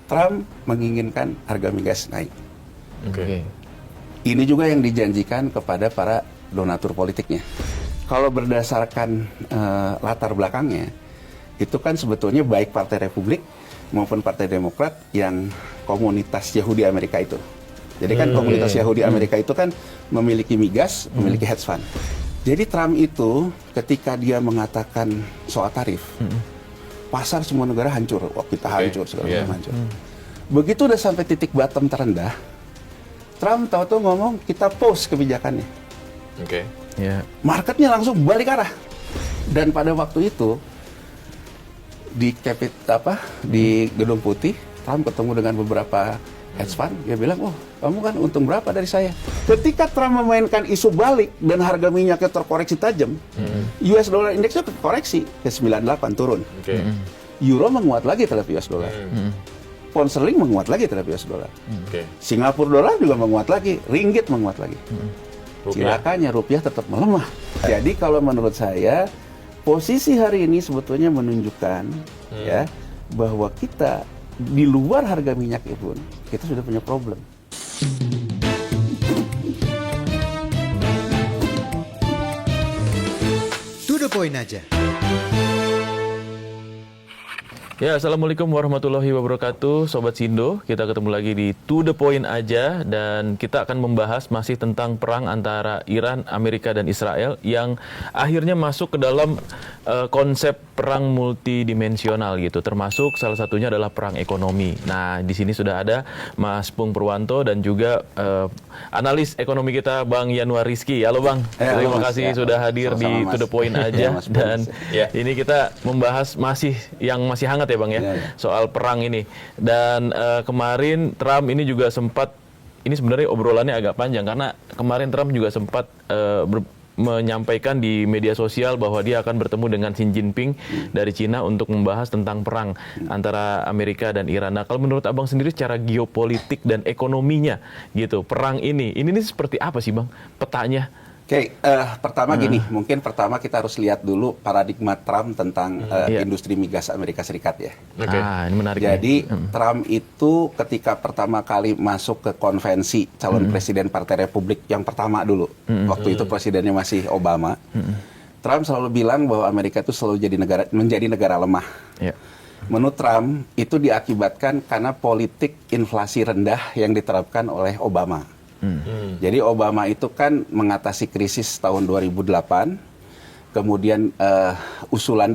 Trump menginginkan harga migas naik. Oke. Ini juga yang dijanjikan kepada para donatur politiknya. Kalau berdasarkan latar belakangnya, itu kan sebetulnya baik Partai Republik maupun Partai Demokrat yang komunitas Yahudi Amerika itu. Jadi kan komunitas Yahudi Amerika itu kan memiliki migas, memiliki hedge fund. Jadi Trump itu ketika dia mengatakan soal tarif, pasar semua negara hancur. Wah, kita hancur, segala macam hancur. Begitu udah sampai titik bottom terendah, Trump tahu-tahu ngomong kita pause kebijakannya. Oke. Marketnya langsung balik arah. Dan pada waktu itu di di Gedung Putih, Trump ketemu dengan beberapa hedge fund, dia bilang, "Oh, kamu kan untung berapa dari saya?" Ketika Trump memainkan isu balik dan harga minyaknya terkoreksi tajam, US dollar indeksnya terkoreksi ke 98 turun. Euro menguat lagi terhadap US dollar. Pound sterling menguat lagi terhadap US dollar. Singapura dolar juga menguat lagi, ringgit menguat lagi. Cilakanya rupiah tetap melemah. Jadi kalau menurut saya posisi hari ini sebetulnya menunjukkan ya bahwa kita di luar harga minyak pun kita sudah punya problem. To the point aja. Ya, Assalamualaikum warahmatullahi wabarakatuh, Sobat Sindo. Kita ketemu lagi di To The Point aja, dan kita akan membahas masih tentang perang antara Iran, Amerika, dan Israel yang akhirnya masuk ke dalam konsep perang multidimensional gitu, termasuk salah satunya adalah perang ekonomi. Nah, di sini sudah ada Mas Pung Purwanto dan juga analis ekonomi kita Bang Yanuar Rizky. Halo Bang, terima kasih sudah hadir di To The Point aja. Dan ini kita membahas yang masih hangat ya Bang ya, soal perang ini. Dan kemarin Trump ini juga sempat, ini sebenarnya obrolannya agak panjang karena kemarin Trump juga sempat menyampaikan di media sosial bahwa dia akan bertemu dengan Xi Jinping dari Cina untuk membahas tentang perang antara Amerika dan Iran. Nah, kalau menurut Abang sendiri secara geopolitik dan ekonominya gitu, perang ini seperti apa sih Bang petanya? Oke, pertama gini, mungkin pertama kita harus lihat dulu paradigma Trump tentang industri migas Amerika Serikat ya. Ini menarik. Jadi Trump itu ketika pertama kali masuk ke konvensi calon presiden Partai Republik yang pertama dulu, waktu itu presidennya masih Obama, Trump selalu bilang bahwa Amerika itu selalu menjadi negara lemah. Menurut Trump itu diakibatkan karena politik inflasi rendah yang diterapkan oleh Obama. Jadi Obama itu kan mengatasi krisis tahun 2008, kemudian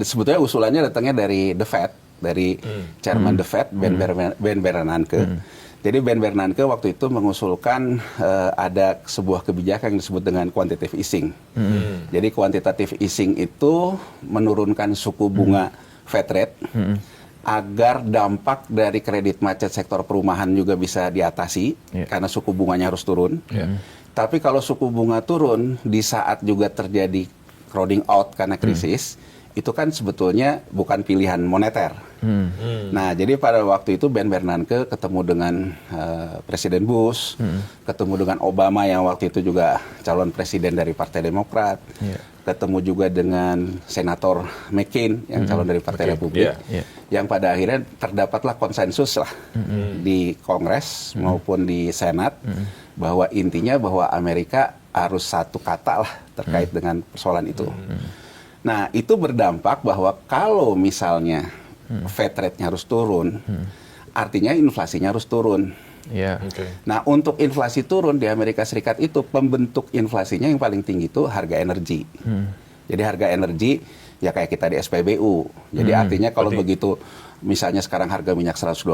sebetulnya usulannya datangnya dari The Fed, dari Chairman The Fed, Ben Bernanke. Jadi Ben Bernanke waktu itu mengusulkan ada sebuah kebijakan yang disebut dengan quantitative easing. Jadi quantitative easing itu menurunkan suku bunga Fed rate, agar dampak dari kredit macet sektor perumahan juga bisa diatasi karena suku bunganya harus turun. Tapi kalau suku bunga turun di saat juga terjadi crowding out karena krisis, itu kan sebetulnya bukan pilihan moneter. Nah, jadi pada waktu itu Ben Bernanke ketemu dengan Presiden Bush, ketemu dengan Obama yang waktu itu juga calon presiden dari Partai Demokrat, ketemu juga dengan Senator McCain yang calon dari Partai Republik, yang pada akhirnya terdapatlah konsensus lah di Kongres maupun di Senat bahwa intinya bahwa Amerika harus satu kata lah terkait dengan persoalan itu. Nah, itu berdampak bahwa kalau misalnya Fed rate-nya harus turun, artinya inflasinya harus turun. Nah, untuk inflasi turun di Amerika Serikat itu, pembentuk inflasinya yang paling tinggi itu harga energi. Jadi harga energi ya kayak kita di SPBU. Jadi artinya kalau begitu misalnya sekarang harga minyak 120,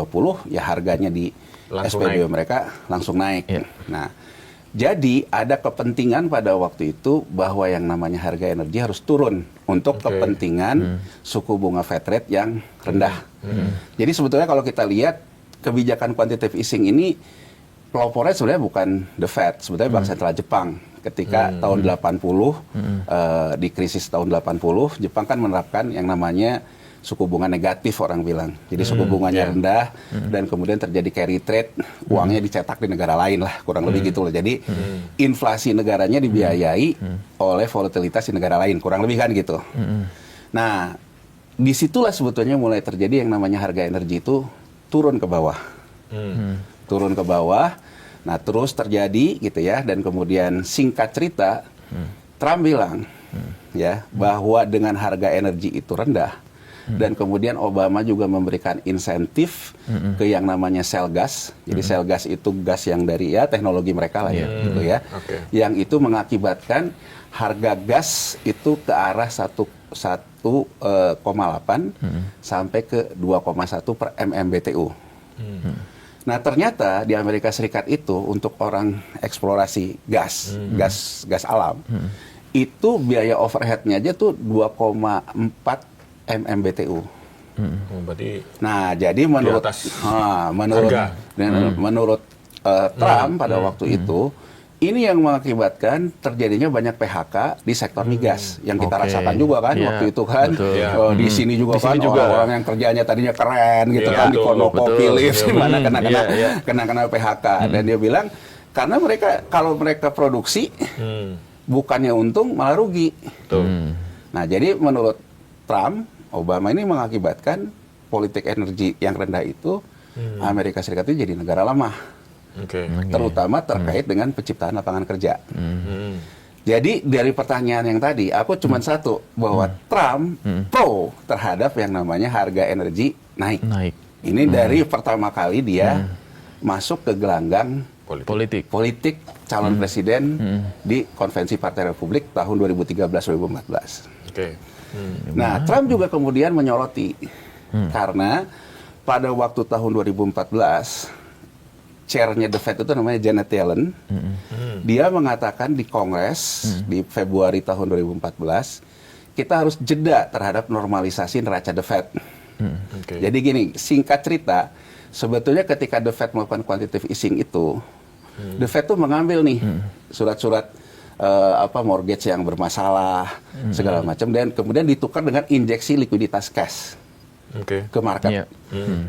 ya harganya di SPBU mereka langsung naik. Nah, jadi ada kepentingan pada waktu itu bahwa yang namanya harga energi harus turun untuk kepentingan suku bunga Fed rate yang rendah. Jadi sebetulnya kalau kita lihat kebijakan quantitative easing ini pelopornya sebenarnya bukan the Fed, sebetulnya Bank Sentral Jepang. Ketika tahun 80 di krisis tahun 80, Jepang kan menerapkan yang namanya suku bunga negatif, orang bilang. Jadi suku bunganya rendah dan kemudian terjadi carry trade, uangnya dicetak di negara lain lah, kurang lebih gitu loh. Jadi inflasi negaranya dibiayai oleh volatilitas di negara lain, kurang lebih kan gitu. Nah, disitulah sebetulnya mulai terjadi yang namanya harga energi itu turun ke bawah. Turun ke bawah. Nah, terus terjadi gitu ya, dan kemudian singkat cerita, Trump bilang ya bahwa dengan harga energi itu rendah, dan kemudian Obama juga memberikan insentif ke yang namanya shale gas. Jadi shale gas itu gas yang dari ya teknologi mereka lah ya, gitu ya. Yang itu mengakibatkan harga gas itu ke arah 1,8 sampai ke 2,1 per MMBTU. Nah, ternyata di Amerika Serikat itu untuk orang eksplorasi gas alam, itu biaya overhead-nya aja tuh 2,4 MMBTU. Berarti Nah, jadi menurut menurut Trump pada waktu itu, ini yang mengakibatkan terjadinya banyak PHK di sektor migas yang kita rasakan juga kan waktu itu kan. Di sini juga kan orang-orang yang kerjanya tadinya keren gitu kan di Konopopilif mana kena PHK. Dan dia bilang karena kalau mereka produksi bukannya untung malah rugi. Nah, jadi menurut Trump, Obama ini mengakibatkan politik energi yang rendah itu Amerika Serikat itu jadi negara lemah. Terutama terkait dengan penciptaan lapangan kerja. Jadi dari pertanyaan yang tadi, aku cuma satu, bahwa Trump pro terhadap yang namanya harga energi naik. Ini dari pertama kali dia masuk ke gelanggang politik calon presiden di konvensi Partai Republik tahun 2013-2014. Nah, Trump juga kemudian menyoroti karena pada waktu tahun 2014 chairnya The Fed itu namanya Janet Yellen. Dia mengatakan di Kongres di Februari tahun 2014, kita harus jeda terhadap normalisasi neraca The Fed. Jadi gini, singkat cerita, sebetulnya ketika The Fed melakukan quantitative easing itu, The Fed tuh mengambil nih surat-surat mortgage yang bermasalah segala macam, dan kemudian ditukar dengan injeksi likuiditas cash ke market.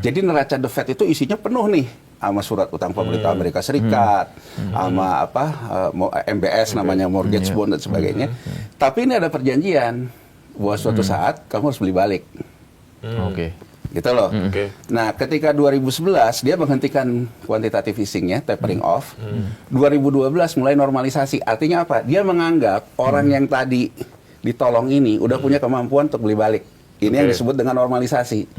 Jadi neraca The Fed itu isinya penuh nih sama surat utang pemerintah Amerika Serikat, sama MBS namanya mortgage bond dan sebagainya. Tapi ini ada perjanjian bahwa suatu saat kamu harus beli balik. Gitu loh. Nah, ketika 2011 dia menghentikan quantitative easing-nya, tapering off. 2012 mulai normalisasi. Artinya apa? Dia menganggap orang yang tadi ditolong ini udah punya kemampuan untuk beli balik. Ini yang disebut dengan normalisasi.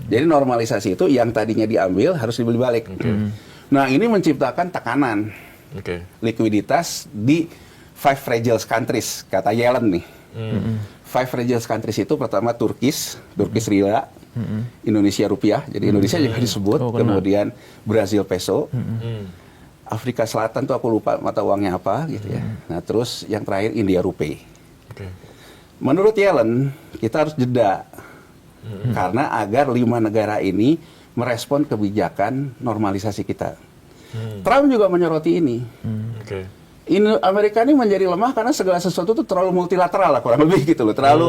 Jadi normalisasi itu yang tadinya diambil harus dibeli balik. Nah, ini menciptakan tekanan likuiditas di 5 fragile countries, kata Yellen nih. 5 fragile countries itu pertama Turkish lira, Indonesia rupiah, jadi Indonesia juga disebut, kemudian Brazil peso, Afrika Selatan tuh aku lupa mata uangnya apa gitu ya. Nah, terus yang terakhir India rupee. Menurut Yellen, kita harus jeda karena agar 5 negara ini merespon kebijakan normalisasi kita. Trump juga menyoroti ini. Amerika ini menjadi lemah karena segala sesuatu itu terlalu multilateral lah, kurang lebih gitu loh, terlalu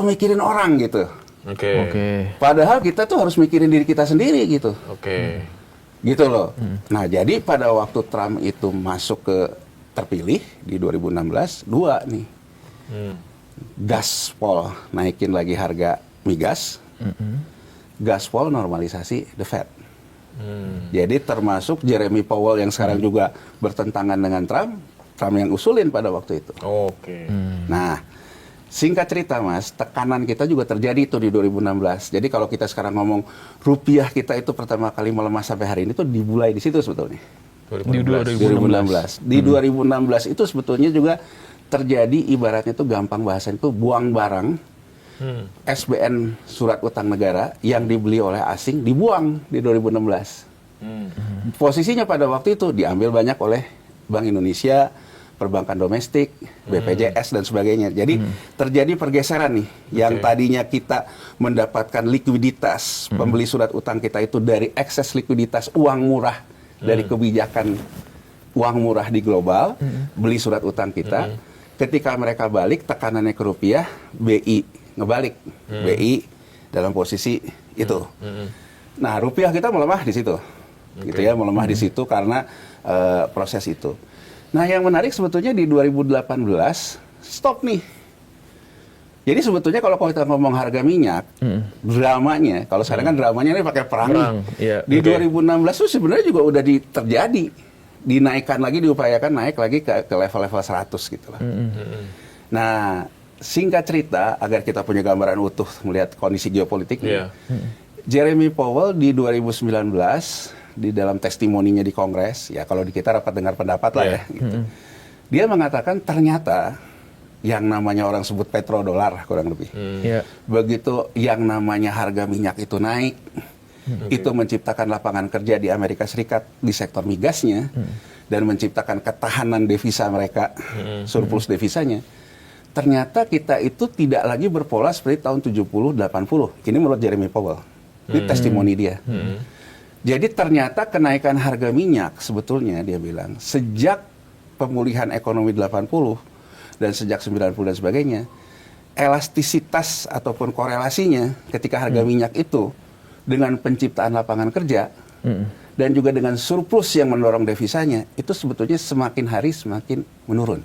mikirin orang gitu. Padahal kita tuh harus mikirin diri kita sendiri gitu. Gitu loh. Nah, jadi pada waktu Trump itu masuk ke terpilih di 2016, 2 nih. Gaspol naikin lagi harga migas, gaspol normalisasi The Fed. Jadi termasuk Jeremy Powell yang sekarang juga bertentangan dengan Trump yang usulin pada waktu itu. Nah, singkat cerita Mas, tekanan kita juga terjadi itu di 2016. Jadi kalau kita sekarang ngomong rupiah kita itu pertama kali melemah sampai hari ini tuh dimulai di situ sebetulnya. 2016. Di 2016 itu sebetulnya juga terjadi, ibaratnya itu gampang bahasanya itu buang barang, SBN surat utang negara yang dibeli oleh asing dibuang di 2016. Posisinya pada waktu itu diambil banyak oleh Bank Indonesia, perbankan domestik, BPJS dan sebagainya. Jadi terjadi pergeseran nih, yang tadinya kita mendapatkan likuiditas, pembeli surat utang kita itu dari ekses likuiditas uang murah dari kebijakan uang murah di global, beli surat utang kita. Ketika mereka balik, tekanannya ke rupiah, BI ngebalik. BI dalam posisi itu. Nah, rupiah kita melemah di situ. Gitu ya, melemah di situ karena proses itu. Nah, yang menarik sebetulnya di 2018, stop nih. Jadi sebetulnya kalau kita ngomong harga minyak, dramanya, kalau sekarang kan dramanya ini pakai perang. Iya. Di 2016 itu sebenarnya juga udah terjadi. Dinaikkan lagi, diupayakan naik lagi ke level-level 100 gitu lah. Nah, singkat cerita, agar kita punya gambaran utuh melihat kondisi geopolitiknya, Jeremy Powell di 2019, di dalam testimoninya di Kongres, ya kalau di kita rapat dengar pendapat lah ya, gitu. Dia mengatakan ternyata yang namanya orang sebut petrodolar kurang lebih. Begitu yang namanya harga minyak itu naik, itu menciptakan lapangan kerja di Amerika Serikat di sektor migasnya, dan menciptakan ketahanan devisa mereka, surplus devisanya. Ternyata kita itu tidak lagi berpola seperti tahun 70-80. Ini menurut Jeremy Powell. Ini testimoni dia. Jadi ternyata kenaikan harga minyak sebetulnya dia bilang, sejak pemulihan ekonomi 80 dan sejak 90 dan sebagainya, elastisitas ataupun korelasinya ketika harga minyak itu dengan penciptaan lapangan kerja dan juga dengan surplus yang mendorong devisanya, itu sebetulnya semakin hari semakin menurun.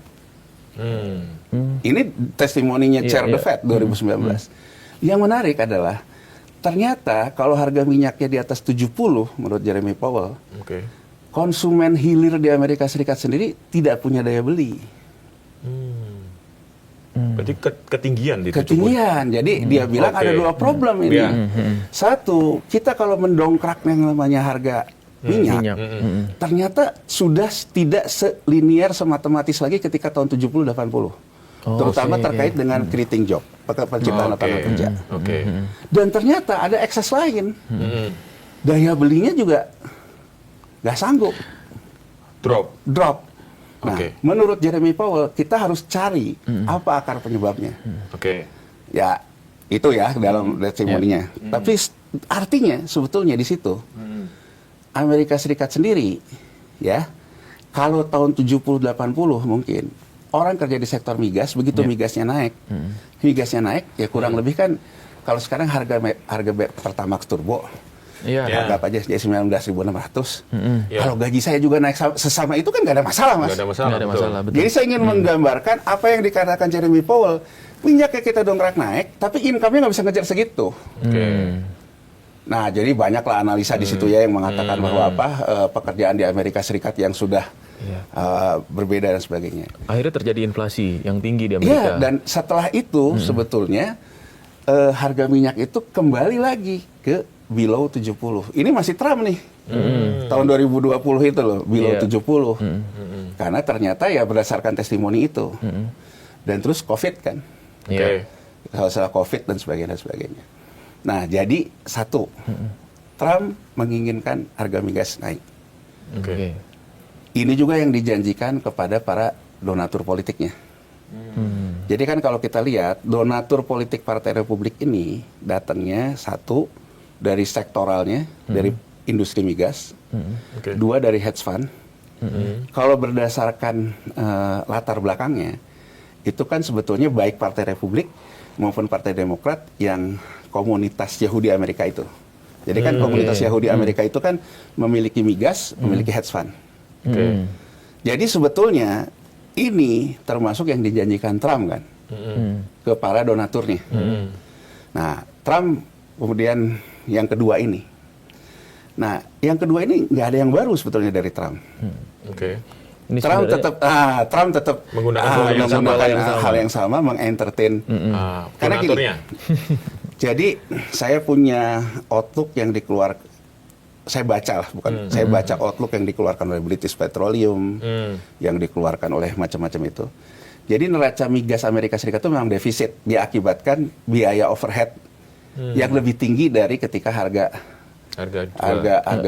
Ini testimoninya Chair the Fed 2019. Yang menarik adalah ternyata kalau harga minyaknya di atas 70 menurut Jeremy Powell, konsumen hilir di Amerika Serikat sendiri tidak punya daya beli. Berarti ketinggian di 70. Ketinggian. Jadi dia bilang ada dua problem ini. Satu, kita kalau mendongkrak yang namanya harga minyak, ternyata sudah tidak selinier sematematis lagi ketika tahun 70-80. Terutama terkait dengan creating job, penciptaan lapangan kerja. Dan ternyata ada ekses lain. Daya belinya juga nggak sanggup. Drop. Nah, menurut Jeremy Powell, kita harus cari apa akar penyebabnya. Ya, itu ya dalam testimoninya. Tapi artinya sebetulnya di situ, Amerika Serikat sendiri, ya, kalau tahun 70-80 mungkin, orang kerja di sektor migas, begitu migasnya naik, ya kurang lebih kan, kalau sekarang harga Pertamax Turbo, anggap aja jadi 19.600. Kalau gaji saya juga naik sesama itu kan nggak ada masalah, Mas. Nggak ada masalah, betul. Jadi saya ingin menggambarkan apa yang dikatakan Jeremy Powell, minyaknya kita dongkrak naik, tapi income-nya nggak bisa ngejar segitu. Nah, jadi banyaklah analisa di situ ya yang mengatakan bahwa pekerjaan di Amerika Serikat yang sudah berbeda dan sebagainya. Akhirnya terjadi inflasi yang tinggi di Amerika. Iya, dan setelah itu sebetulnya harga minyak itu kembali lagi ke below 70. Ini masih Trump nih. Tahun 2020 itu loh, below 70. Karena ternyata ya berdasarkan testimoni itu. Dan terus COVID kan. Masalah COVID dan sebagainya. Nah, jadi satu, Trump menginginkan harga migas naik. Ini juga yang dijanjikan kepada para donatur politiknya. Jadi kan kalau kita lihat, donatur politik Partai Republik ini datangnya satu, dari sektoralnya, dari industri migas, dua dari hedge fund. Kalau berdasarkan latar belakangnya, itu kan sebetulnya baik Partai Republik maupun Partai Demokrat yang komunitas Yahudi Amerika itu. Jadi kan komunitas Yahudi Amerika itu kan memiliki migas, memiliki hedge fund. Jadi sebetulnya ini termasuk yang dijanjikan Trump kan ke para donaturnya. Nah, Trump kemudian yang kedua ini. Nah, yang kedua ini nggak ada yang baru sebetulnya dari Trump. Ini Trump tetap menggunakan hal yang sama, mengentertain. Karena gini, jadi saya punya outlook yang dikeluarkan, saya baca outlook yang dikeluarkan oleh British Petroleum, yang dikeluarkan oleh macam-macam itu. Jadi neraca migas Amerika Serikat itu memang defisit, diakibatkan biaya overhead yang lebih tinggi dari ketika harga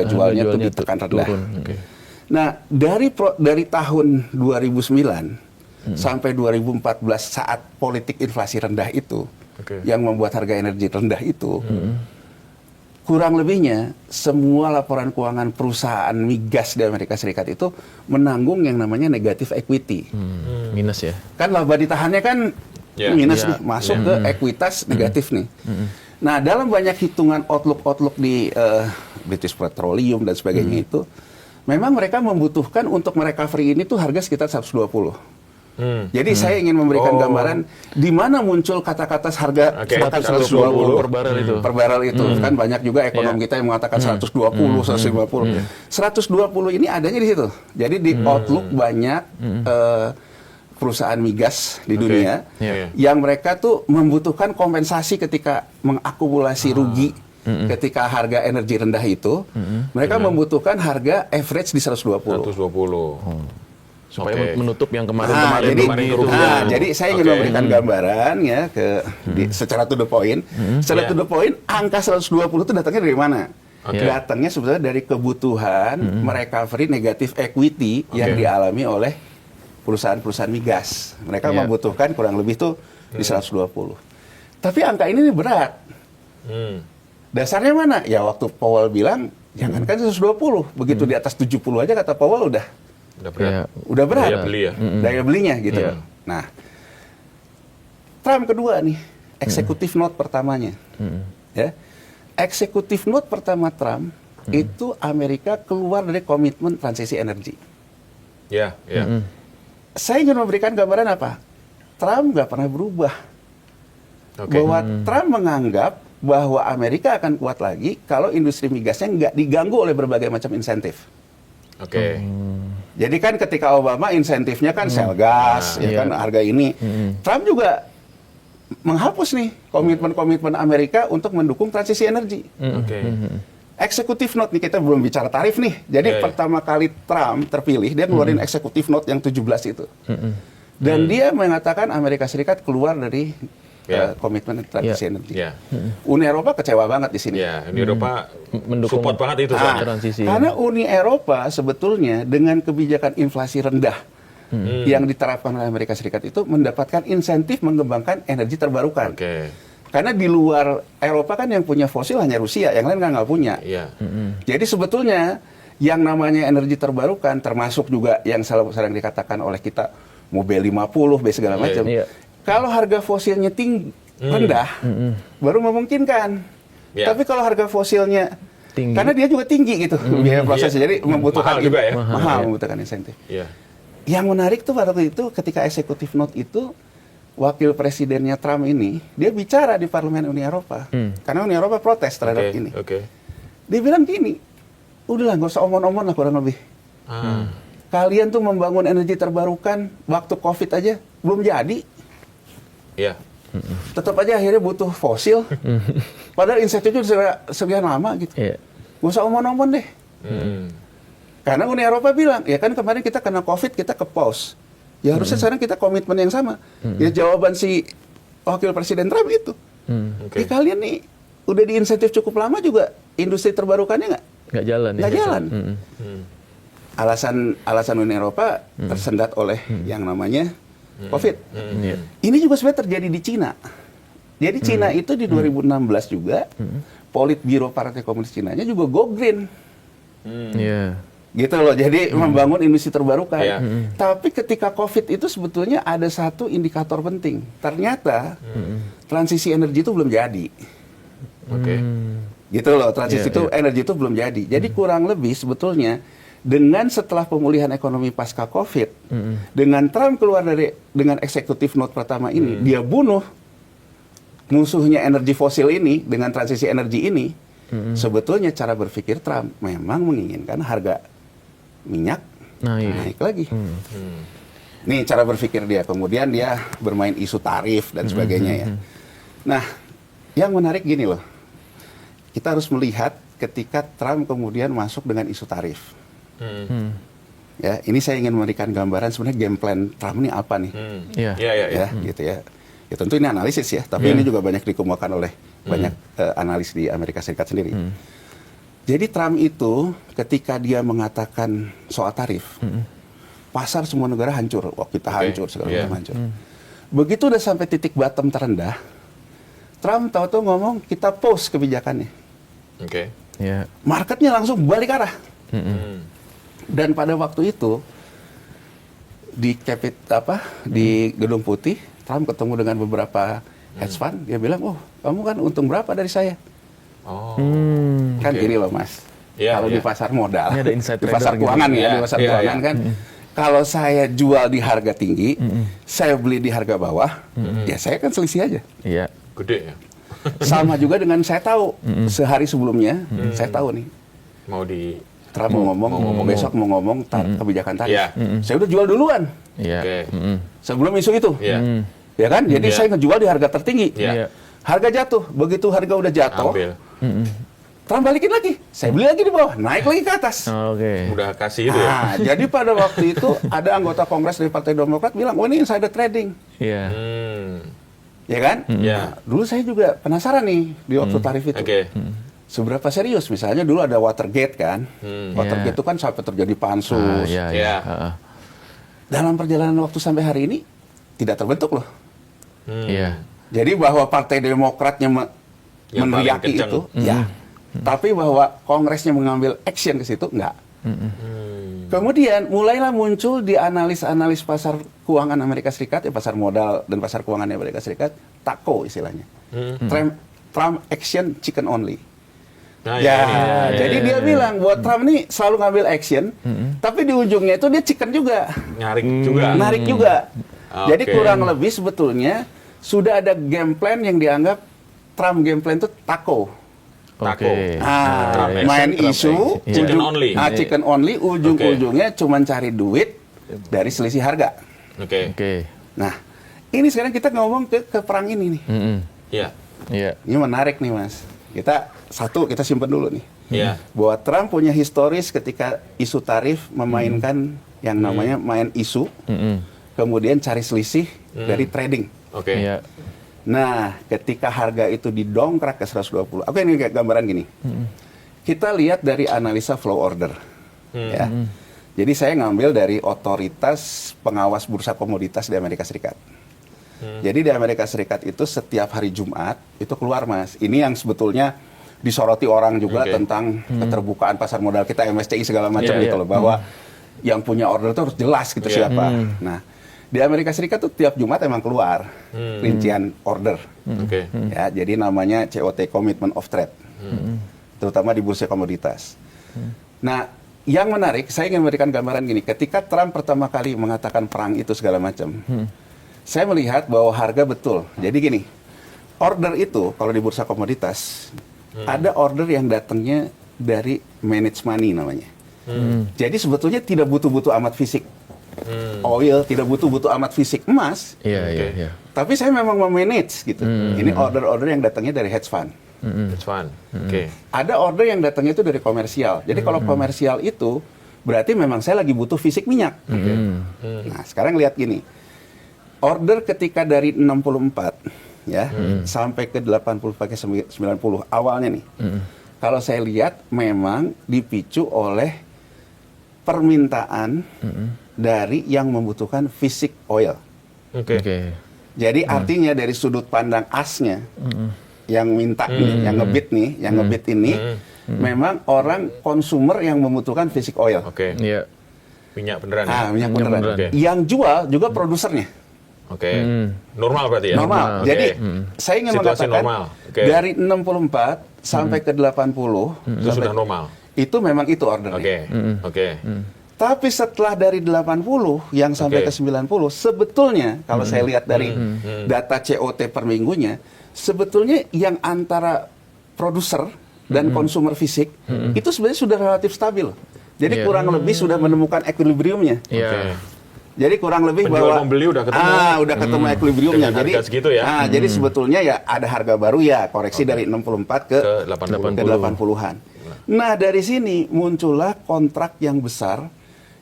jualnya itu ditekan rendah. Nah, dari tahun 2009 sampai 2014 saat politik inflasi rendah itu, yang membuat harga energi rendah itu, kurang lebihnya semua laporan keuangan perusahaan migas di Amerika Serikat itu menanggung yang namanya negative equity. Minus ya. Kan laba ditahannya kan minus nih, masuk ke ekuitas negatif nih. Nah, dalam banyak hitungan outlook di British Petroleum dan sebagainya itu, memang mereka membutuhkan untuk merecovery ini tuh harga sekitar 120. Jadi saya ingin memberikan gambaran di mana muncul kata-kata harga Oke. sepakat 120 120 per barel itu. per barel itu. Kan banyak juga ekonom kita yang mengatakan 120, 150. 120 ini adanya di situ. Jadi di outlook banyak perusahaan migas di dunia Iya. yang mereka tuh membutuhkan kompensasi ketika mengakumulasi rugi ketika harga energi rendah itu. Mereka membutuhkan harga average di 120. 120. Supaya Oke. menutup yang Nah, kemarin-kemarin jadi, itu. jadi saya ingin Oke. memberikan gambaran ya secara to the point. Secara Iya. to the point, angka 120 itu datangnya dari mana? Oke. Datangnya sebetulnya dari kebutuhan merecovery negative equity yang dialami oleh perusahaan-perusahaan migas. Mereka Iya. membutuhkan kurang lebih tuh di 120. Tapi angka ini berat. Hmm. Dasarnya mana? Ya waktu Powell bilang jangankan 120, begitu di atas 70 aja kata Powell Udah berat. Iya. udah berat. Daya beli ya. Daya belinya gitu. Iya. Nah, Trump kedua nih, eksekutif note pertamanya. Ya. Eksekutif note pertama Trump itu Amerika keluar dari komitmen transisi energi. Ya, ya. Saya ingin memberikan gambaran apa? Trump nggak pernah berubah. Oke. Bahwa Trump menganggap bahwa Amerika akan kuat lagi kalau industri migasnya nggak diganggu oleh berbagai macam insentif. Oke. Jadi kan ketika Obama insentifnya kan sel gas, ya Iya. kan harga ini. Trump juga menghapus nih komitmen-komitmen Amerika untuk mendukung transisi energi. Oke. Eksekutif note nih, kita belum bicara tarif nih. Jadi Iya, iya. pertama kali Trump terpilih, dia ngeluarin eksekutif note yang 17 itu. Dan dia mengatakan Amerika Serikat keluar dari Iya. komitmen transisi energi. Ya. Uni Eropa kecewa banget di sini. Ya, Uni Eropa Mendukung support banget itu Ah, soalnya. transisi. Karena Uni Eropa sebetulnya dengan kebijakan inflasi rendah yang diterapkan oleh Amerika Serikat itu mendapatkan insentif mengembangkan energi terbarukan. Oke. Karena di luar Eropa kan yang punya fosil hanya Rusia, yang lain nggak punya. Iya. Jadi sebetulnya yang namanya energi terbarukan termasuk juga yang sering dikatakan oleh kita mau B50, B segala Iya, macam. iya. Kalau harga fosilnya rendah, baru memungkinkan. Iya. Tapi kalau harga fosilnya Tinggi. karena dia juga tinggi gitu biaya prosesnya, jadi membutuhkan Mahal juga ya. mahal, Iya. membutuhkan insentif. Iya. Yang menarik tuh pada waktu itu ketika eksekutif note itu wakil presidennya Trump ini dia bicara di parlemen Uni Eropa karena Uni Eropa protes terhadap Oke. ini. Oke. Dia bilang gini, udahlah nggak usah omon-omon lah kurang lebih. Ah. Kalian tuh membangun energi terbarukan waktu COVID aja belum jadi. Iya. Tetap aja akhirnya butuh fosil. Padahal insentifnya sudah sekian lama gitu. Iya. Nggak usah omon-omon deh. Hmm. Karena Uni Eropa bilang, ya kan kemarin kita kena COVID, kita ke pause. Ya harusnya sekarang kita komitmen yang sama. Ya jawaban si wakil presiden Trump itu. Oke. Ya kalian nih udah diinsentif cukup lama juga industri terbarukannya Nggak jalan. nggak ya. jalan. Hmm. Alasan Uni Eropa tersendat oleh yang namanya COVID. Iya. Ini juga sebenarnya terjadi di Cina. Jadi Cina itu di 2016 juga Politbiro Partai Komunis Cinanya juga go green. Iya. Gitu loh, jadi membangun industri terbarukan. Iya. Tapi ketika COVID itu sebetulnya ada satu indikator penting. Ternyata transisi energi itu belum jadi. Oke. Gitu loh, transisi Iya, itu energi itu belum jadi. Jadi kurang lebih sebetulnya dengan setelah pemulihan ekonomi pasca COVID, dengan Trump keluar dengan eksekutif note pertama ini, dia bunuh musuhnya energi fosil ini dengan transisi energi ini. Sebetulnya cara berpikir Trump memang menginginkan harga minyak naik lagi. Nih cara berpikir dia. Kemudian dia bermain isu tarif dan sebagainya ya. Nah, yang menarik gini loh. Kita harus melihat ketika Trump kemudian masuk dengan isu tarif. Ya, ini saya ingin memberikan gambaran sebenarnya game plan Trump ini apa nih. Iya. Iya, iya, iya. Ya, gitu ya. Ya tentu ini analisis ya, tapi ini juga banyak dikemukakan oleh banyak analis di Amerika Serikat sendiri. Jadi Trump itu ketika dia mengatakan soal tarif, pasar semua negara hancur, kita hancur, segala Iya. macam hancur. Begitu udah sampai titik bottom terendah, Trump tahu-tahu ngomong kita pause kebijakannya. Oke. Iya. Marketnya langsung balik arah. Hmm. Dan pada waktu itu di Gedung Putih, Trump ketemu dengan beberapa hedge fund, dia bilang, "Oh, kamu kan untung berapa dari saya?" Oh. Kan Oke. gini loh, Mas. Iya, Kalau iya. di pasar modal, Ini ada inside di pasar trader gitu. keuangan ya, Iya, di pasar iya, keuangan iya. kan. Kalau saya jual di harga tinggi, saya beli di harga bawah, ya saya kan selisih aja. Iya. Gede ya. Sama juga dengan saya tahu sehari sebelumnya, saya tahu nih Mau di... Trump mau ngomong, besok mau ngomong kebijakan tarif. Iya. Saya udah jual duluan Iya. Oke. sebelum isu itu, Iya. ya kan? Jadi Iya. saya ngejual di harga tertinggi. Iya. Harga jatuh, begitu harga udah jatuh, Ambil. Trump balikin lagi, saya beli lagi di bawah, naik lagi ke atas. Oke. Udah kasih itu ya. Nah, jadi pada waktu itu ada anggota Kongres dari Partai Demokrat bilang, oh ini insider trading, Iya. ya kan? Ya. Nah, dulu saya juga penasaran nih di waktu tarif itu. Oke. Seberapa serius? Misalnya dulu ada Watergate kan, Watergate Iya. itu kan sampai terjadi pansus. Iya, Iya. Heeh. Dalam perjalanan waktu sampai hari ini tidak terbentuk loh. Iya. Jadi bahwa Partai Demokratnya Yang meneriaki paling kencang. itu, ya. Tapi bahwa Kongresnya mengambil action ke situ, enggak. Kemudian mulailah muncul di analis-analis pasar keuangan Amerika Serikat, ya pasar modal dan pasar keuangan Amerika Serikat, TACO istilahnya. Trump action chicken only. Nah, Ya, ini. jadi dia bilang bahwa Trump nih selalu ngambil action, tapi di ujungnya itu dia chicken juga, Nyarik juga. narik juga. Jadi Oke. kurang lebih sebetulnya sudah ada game plan yang dianggap Trump game plan itu TACO. Tako. Oke. Ah, Trump main Trump isu, action. Chicken only. chicken only, ujung-ujungnya cuma cari duit dari selisih harga. Oke. Oke. Nah, ini sekarang kita ngomong ke perang ini nih. Iya. Iya. Ini menarik nih, Mas. Kita simpen dulu nih. Iya. Bahwa Trump punya historis ketika isu tarif memainkan yang namanya main isu, kemudian cari selisih dari trading. Oke. Iya. Nah, ketika harga itu didongkrak ke 120, aku ini kayak gambaran gini. Kita lihat dari analisa flow order. Ya. Jadi saya ngambil dari otoritas pengawas bursa komoditas di Amerika Serikat. Jadi di Amerika Serikat itu setiap hari Jumat itu keluar, Mas. Ini yang sebetulnya disoroti orang juga Oke. tentang keterbukaan pasar modal kita, MSCI segala macam Iya, gitu iya. loh, bahwa yang punya order itu harus jelas gitu Iya. siapa. Nah, di Amerika Serikat tuh tiap Jumat emang keluar rincian order. Oke. Ya, jadi namanya COT, Commitment of Trade, terutama di bursa komoditas. Nah, yang menarik, saya ingin memberikan gambaran gini, ketika Trump pertama kali mengatakan perang itu segala macam, saya melihat bahwa harga betul. Jadi gini, order itu kalau di bursa komoditas, ada order yang datangnya dari managed money namanya. Jadi sebetulnya tidak butuh-butuh amat fisik. Oil tidak butuh-butuh amat fisik, emas. Iya, Oke. iya, iya. Tapi saya memang memanage gitu. Ini order-order yang datangnya dari hedge fund. That's fun. Oke. Ada order yang datangnya itu dari komersial. Jadi kalau komersial itu berarti memang saya lagi butuh fisik minyak. Nah, sekarang lihat gini. Order ketika dari 64 ya sampai ke 80 pakai 90 awalnya nih. Kalau saya lihat memang dipicu oleh permintaan dari yang membutuhkan fisik oil. Oke. Oke. Jadi artinya dari sudut pandang asnya yang minta nih, yang ngebit nih, yang ngebit ini memang orang konsumer yang membutuhkan fisik oil. Oke. Iya. Minyak beneran. ya? Minyak beneran. Oke. Yang jual juga produsernya. Oke. Normal berarti ya? Normal. Oke. Jadi saya ingin Situasi mengatakan normal. Oke. dari 64 sampai ke 80 Itu sudah normal. itu memang itu ordernya. Oke. Oke. Tapi setelah dari 80 yang sampai Oke. ke 90, sebetulnya kalau saya lihat dari data COT per minggunya, sebetulnya yang antara produser dan konsumer fisik itu sebenarnya sudah relatif stabil. Jadi Iya. kurang lebih sudah menemukan equilibriumnya. Iya. Oke. Jadi kurang lebih Penjual bahwa pembeli udah ketemu. udah ketemu equilibriumnya. Dengan Jadi harga segitu ya. jadi sebetulnya ya ada harga baru ya, koreksi dari 64 ke Ke 80. ke 80-an. Nah, dari sini muncullah kontrak yang besar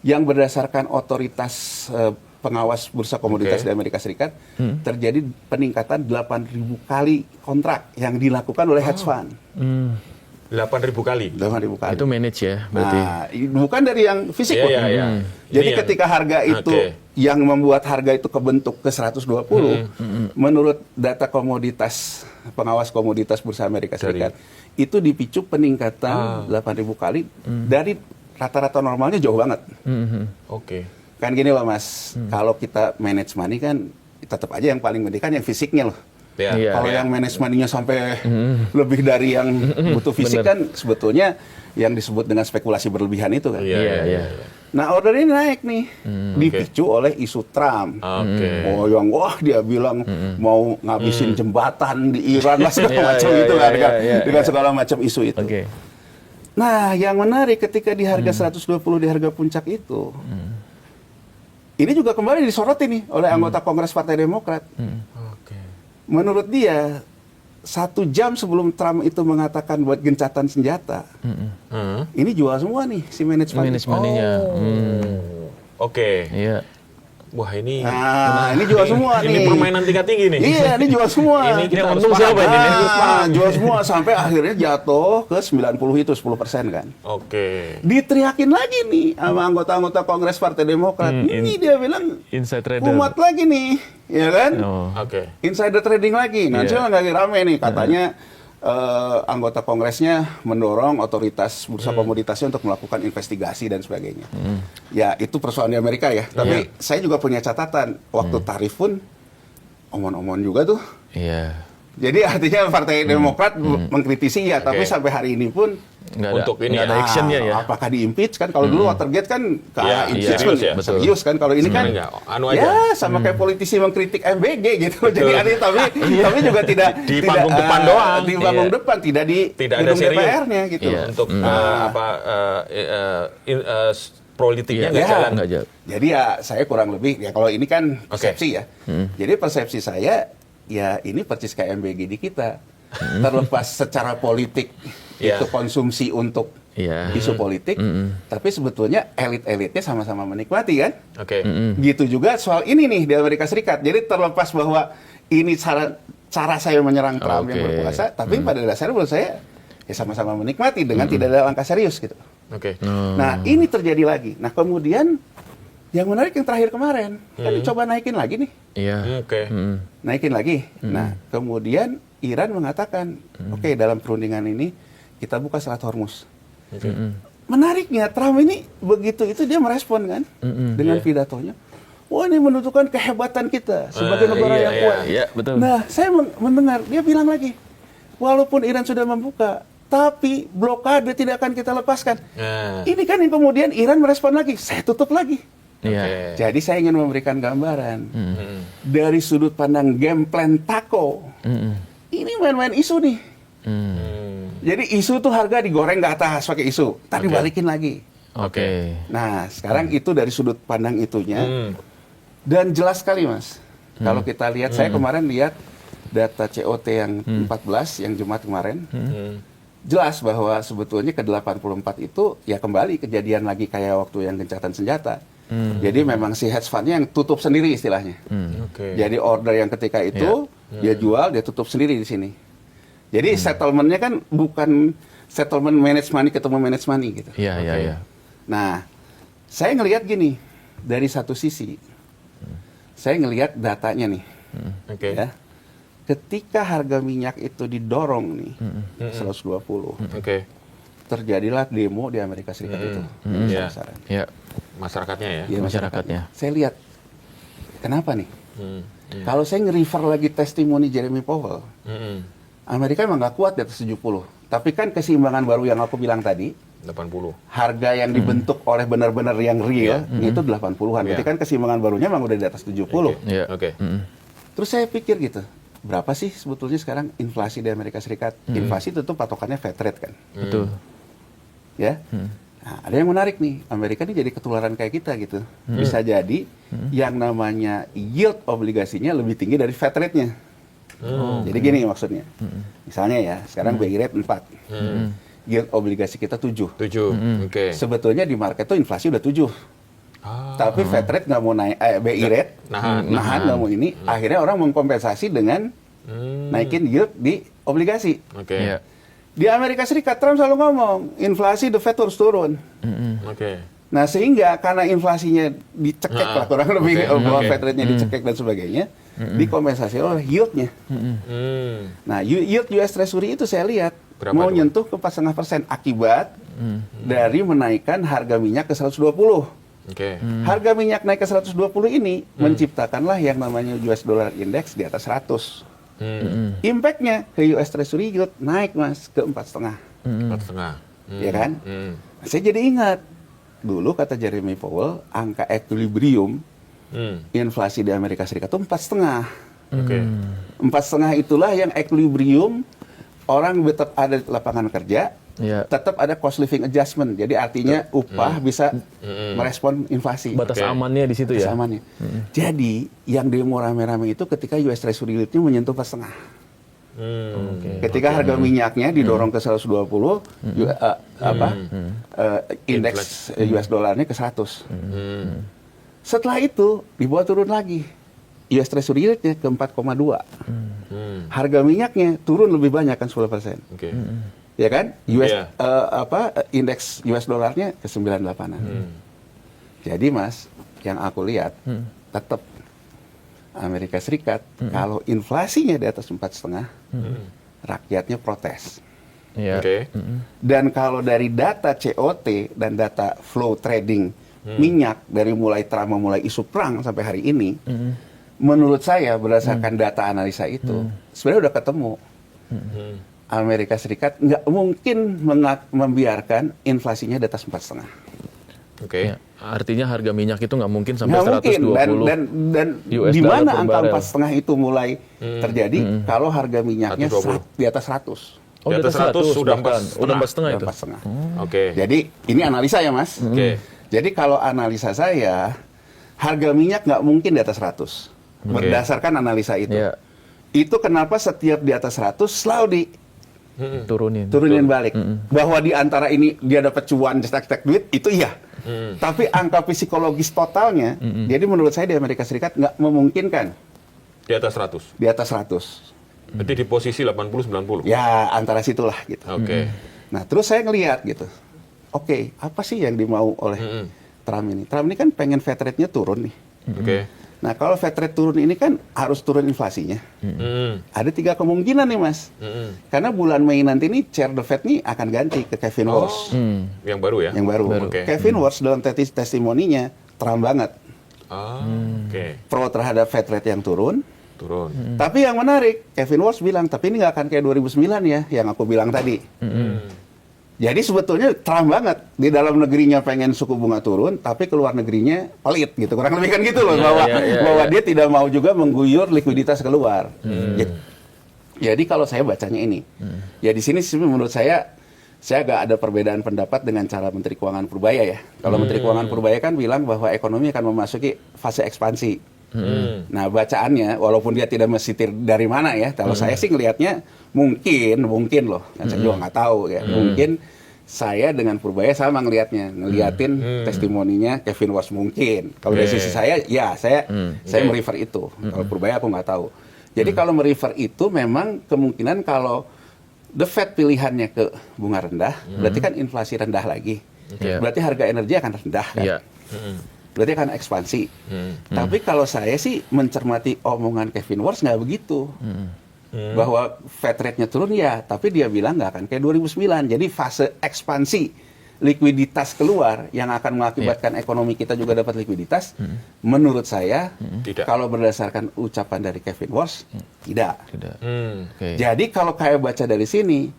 yang berdasarkan otoritas pengawas bursa komoditas Oke. di Amerika Serikat, terjadi peningkatan 8.000 kali kontrak yang dilakukan oleh hedge fund. 8.000 kali. 8.000 kali. Itu manage ya, berarti. Nah, bukan dari yang fisik Iya, loh. iya, iya. Jadi Ini yang- ketika harga itu Oke. yang membuat harga itu kebentuk ke 120, menurut data komoditas pengawas komoditas bursa Amerika Serikat, itu dipicu peningkatan 8.000 kali dari rata-rata normalnya jauh banget. Oke. Kan gini loh Mas, kalau kita manage money kan tetap aja yang paling penting kan yang fisiknya loh. Ya. Iya. Kalau yang manage money-nya sampai lebih dari yang butuh fisik Bener. kan sebetulnya yang disebut dengan spekulasi berlebihan itu kan. Iya, Iya, iya, iya. iya. Nah, order ini naik nih, dipicu oleh isu Trump. Oke. Oh, yang wah dia bilang mau ngabisin jembatan di Iran lah segala Iya, macam iya, itu iya, kan, iya, iya, dengan iya. segala macam isu itu. Oke. Nah, yang menarik ketika di harga 120 di harga puncak itu, ini juga kembali disoroti nih oleh anggota Kongres Partai Demokrat. Oke. Menurut dia, 1 jam sebelum Trump itu mengatakan buat gencatan senjata, Hmm. ini jual semua nih si manajemen. Manajemennya. Oke. Iya. Wah, ini Nah, ini jual semua nih. ini permainan tingkat tinggi nih. Iya, ini jual semua. Ini kita Yang harus untung paham. siapa ini? Jual semua sampai akhirnya jatuh ke 90 itu 10% kan. Oke. Diteriakin lagi nih sama anggota-anggota Kongres Partai Demokrat. Ini dia bilang Inside trader. kumat lagi nih, ya kan? Oh. Oke. Insider trading lagi. Nah, Iya. lagi rame nih katanya anggota Kongresnya mendorong otoritas bursa komoditasnya untuk melakukan investigasi dan sebagainya. Ya, itu persoalan di Amerika ya. Tapi saya juga punya catatan. Waktu tarif pun omon-omon juga tuh. Iya. Jadi artinya Partai Demokrat mengkritisi ya, tapi Oke. sampai hari ini pun Nggak ada, Untuk ini nggak ada ya. actionnya ya. apakah di-impeach kan? Kalau dulu Watergate kan ke Iya, impeachment serius ya. Betul. serius kan. Kalau ini kan Sebenarnya nggak, anu aja. ya sama kayak politisi mengkritik MBG gitu. Jadi artinya tapi juga tidak Di tidak, panggung depan doang. Di panggung Iya. depan, tidak di Tidak ada gedung serius. DPR-nya gitu. Iya. Untuk politiknya nggak Ya. jalan. Nggak jalan. Jadi ya saya kurang lebih ya kalau ini kan persepsi ya. Jadi persepsi saya ya ini persis kayak MBG di kita. Terlepas secara politik Iya. itu konsumsi untuk Iya. isu politik, tapi sebetulnya elit-elitnya sama-sama menikmati kan. Oke. Gitu juga soal ini nih di Amerika Serikat. Jadi terlepas bahwa ini cara saya menyerang Trump yang Oke. berkuasa, tapi pada dasarnya menurut saya ya sama-sama menikmati dengan tidak ada langkah serius gitu. Oke. Nah, ini terjadi lagi. Nah, kemudian yang menarik yang terakhir kemarin, kan dicoba naikin lagi nih. Iya. Oke. Naikin lagi. Nah, kemudian Iran mengatakan, oke, dalam perundingan ini kita buka Selat Hormuz. Menariknya, Trump ini begitu itu dia merespon kan dengan pidatonya. Wah, ini menunjukkan kehebatan kita sebagai negara iya, yang iya. kuat. Iya, betul. Nah, saya mendengar dia bilang lagi, walaupun Iran sudah membuka, tapi blokade tidak akan kita lepaskan. Nah. Ini kan yang kemudian Iran merespon lagi, saya tutup lagi. Iya. Oke. Jadi saya ingin memberikan gambaran dari sudut pandang game plan Tako. Ini main-main isu nih. Jadi isu tuh harga digoreng ke atas pakai isu, tadi Oke. balikin lagi. Oke. Nah, sekarang itu dari sudut pandang itunya. Dan jelas sekali, Mas. Kalau kita lihat, saya kemarin lihat data COT yang 14, yang Jumat kemarin. Jelas bahwa sebetulnya ke 84 itu ya kembali kejadian lagi kayak waktu yang gencatan senjata. Jadi memang si hedge fund-nya yang tutup sendiri istilahnya. Oke. Jadi order yang ketika itu dia jual, dia tutup sendiri di sini. Jadi settlement-nya kan bukan settlement manage money ketemu manage money gitu. Iya, iya, iya. Nah, saya ngelihat gini, dari satu sisi, saya ngelihat datanya nih, Oke. ya. Ketika harga minyak itu didorong nih, 120, Oke. terjadilah demo di Amerika Serikat itu. Iya. besar-besaran. Iya. Masyarakatnya ya. Iya, Masyarakatnya. Saya lihat, kenapa nih? Hmm. Kalau saya nge-refer lagi testimoni Jeremy Powell, Hmm. Amerika emang nggak kuat di atas 70. Tapi kan keseimbangan baru yang aku bilang tadi, 80. harga yang dibentuk oleh benar-benar yang real, itu 80-an. Berarti Iya. kan keseimbangan barunya emang udah di atas 70. Iya. Oke. Terus saya pikir gitu, berapa sih sebetulnya sekarang inflasi di Amerika Serikat? Inflasi itu tuh patokannya Fed rate kan. Betul. Ya. Nah, ada yang menarik nih, Amerika ini jadi ketularan kayak kita gitu. Bisa jadi yang namanya yield obligasinya lebih tinggi dari Fed rate-nya. Jadi gini maksudnya. Misalnya ya, sekarang BI rate 4. Yield obligasi kita 7. 7. Oke. Sebetulnya di market tuh inflasi udah 7. Tapi Fed rate nggak mau naik, BI rate Nahan. nahan nggak mau ini. Akhirnya orang mengkompensasi dengan naikin yield di obligasi. Oke. Iya. Di Amerika Serikat, Trump selalu ngomong, inflasi the Fed harus turun. Oke. Nah, sehingga karena inflasinya dicekek lah, kurang lebih, Oke. bahwa Oke. Fed rate-nya dicekek dan sebagainya, dikompensasi oleh yield-nya. Nah, yield US Treasury itu saya lihat, Berapa mau tuh? nyentuh ke 4,5% akibat dari menaikkan harga minyak ke 120. Oke. Harga minyak naik ke 120 ini menciptakanlah yang namanya US Dollar Index di atas 100. Impact-nya ke US Treasury yield naik, Mas, ke 4,5. 4,5. Ya kan? Saya jadi ingat, dulu kata Jeremy Powell, angka equilibrium inflasi di Amerika Serikat itu 4,5. Oke. 4,5 itulah yang equilibrium, orang tetap ada di lapangan kerja, tetap ada cost living adjustment. Jadi artinya upah bisa merespon inflasi. Batas amannya di situ Batas ya. amannya. Jadi yang demo rame-rame itu ketika US Treasury rate-nya menyentuh 4,5. Ketika harga minyaknya didorong ke 120, indeks US dollarnya ke 100. Setelah itu dibawa turun lagi. US Treasury rate-nya ke 4,2. Harga minyaknya turun lebih banyak kan 10%. Oke. Ya kan? Indeks US dollarnya ke 98-an. Jadi Mas, yang aku lihat tetap Amerika Serikat kalau inflasinya di atas 4,5, rakyatnya protes. Oke. Dan kalau dari data COT dan data flow trading minyak dari mulai Trump memulai isu perang sampai hari ini, menurut saya berdasarkan data analisa itu sebenarnya udah ketemu. Amerika Serikat nggak mungkin membiarkan inflasinya di atas 4,5. Oke. Ya, artinya harga minyak itu nggak mungkin sampai Nggak mungkin. 120 Dan US di dollar mana per angka barel. 4,5 itu mulai terjadi kalau harga minyaknya 120. di atas 100. Oh, Di atas 100 sudah bahkan. 4,5. Udah 4,5 itu. 4,5. Oke. Jadi ini analisa ya Mas. Oke. Jadi kalau analisa saya, harga minyak nggak mungkin di atas 100. Berdasarkan analisa itu. Ya. Itu kenapa setiap di atas 100 selalu Turunin. balik. Bahwa di antara ini dia dapat cuan, cetak duit, itu iya. Tapi angka psikologis totalnya, jadi menurut saya di Amerika Serikat nggak memungkinkan Di atas 100. di atas 100. Berarti di posisi 80-90. Ya antara situlah gitu. Oke. Nah terus saya ngelihat gitu, oke, apa sih yang dimau oleh Trump ini? Trump ini kan pengen Fed rate-nya turun nih. Oke. Nah kalau Fed rate turun ini kan harus turun inflasinya. Ada 3 kemungkinan nih Mas. Karena bulan Mei nanti nih Chair the Fed nih akan ganti ke Kevin Warsh. Yang baru ya? Yang baru. Oke. Kevin Warsh dalam testimoninya Trump banget. Oke. Pro terhadap Fed rate yang turun. Tapi yang menarik, Kevin Warsh bilang, tapi ini nggak akan kayak 2009 ya, yang aku bilang tadi. Jadi sebetulnya Trump banget. Di dalam negerinya pengen suku bunga turun, tapi keluar negerinya pelit gitu. Kurang lebih kan gitu loh, bahwa dia tidak mau juga mengguyur likuiditas keluar. Jadi kalau saya bacanya ini, ya di sini menurut saya agak ada perbedaan pendapat dengan cara Menteri Keuangan Purbaya ya. Kalau Menteri Keuangan Purbaya kan bilang bahwa ekonomi akan memasuki fase ekspansi. Nah bacaannya, walaupun dia tidak mesitir dari mana ya, kalau saya sih ngelihatnya mungkin loh, saya juga nggak tahu ya, mungkin saya dengan Purbaya sama ngeliatin testimoninya Kevin Warsh mungkin. Kalau dari sisi saya, ya saya merefer itu. Kalau Purbaya aku nggak tahu. Jadi kalau merefer itu memang kemungkinan kalau the Fed pilihannya ke bunga rendah, berarti kan inflasi rendah lagi, berarti harga energi akan rendah kan. Berarti akan ekspansi. Tapi kalau saya sih mencermati omongan Kevin Warsh nggak begitu. Bahwa Fed rate-nya turun ya, tapi dia bilang nggak akan kayak 2009. Jadi fase ekspansi likuiditas keluar yang akan mengakibatkan ekonomi kita juga dapat likuiditas. Menurut saya, kalau berdasarkan ucapan dari Kevin Warsh, tidak. Jadi kalau kayak baca dari sini,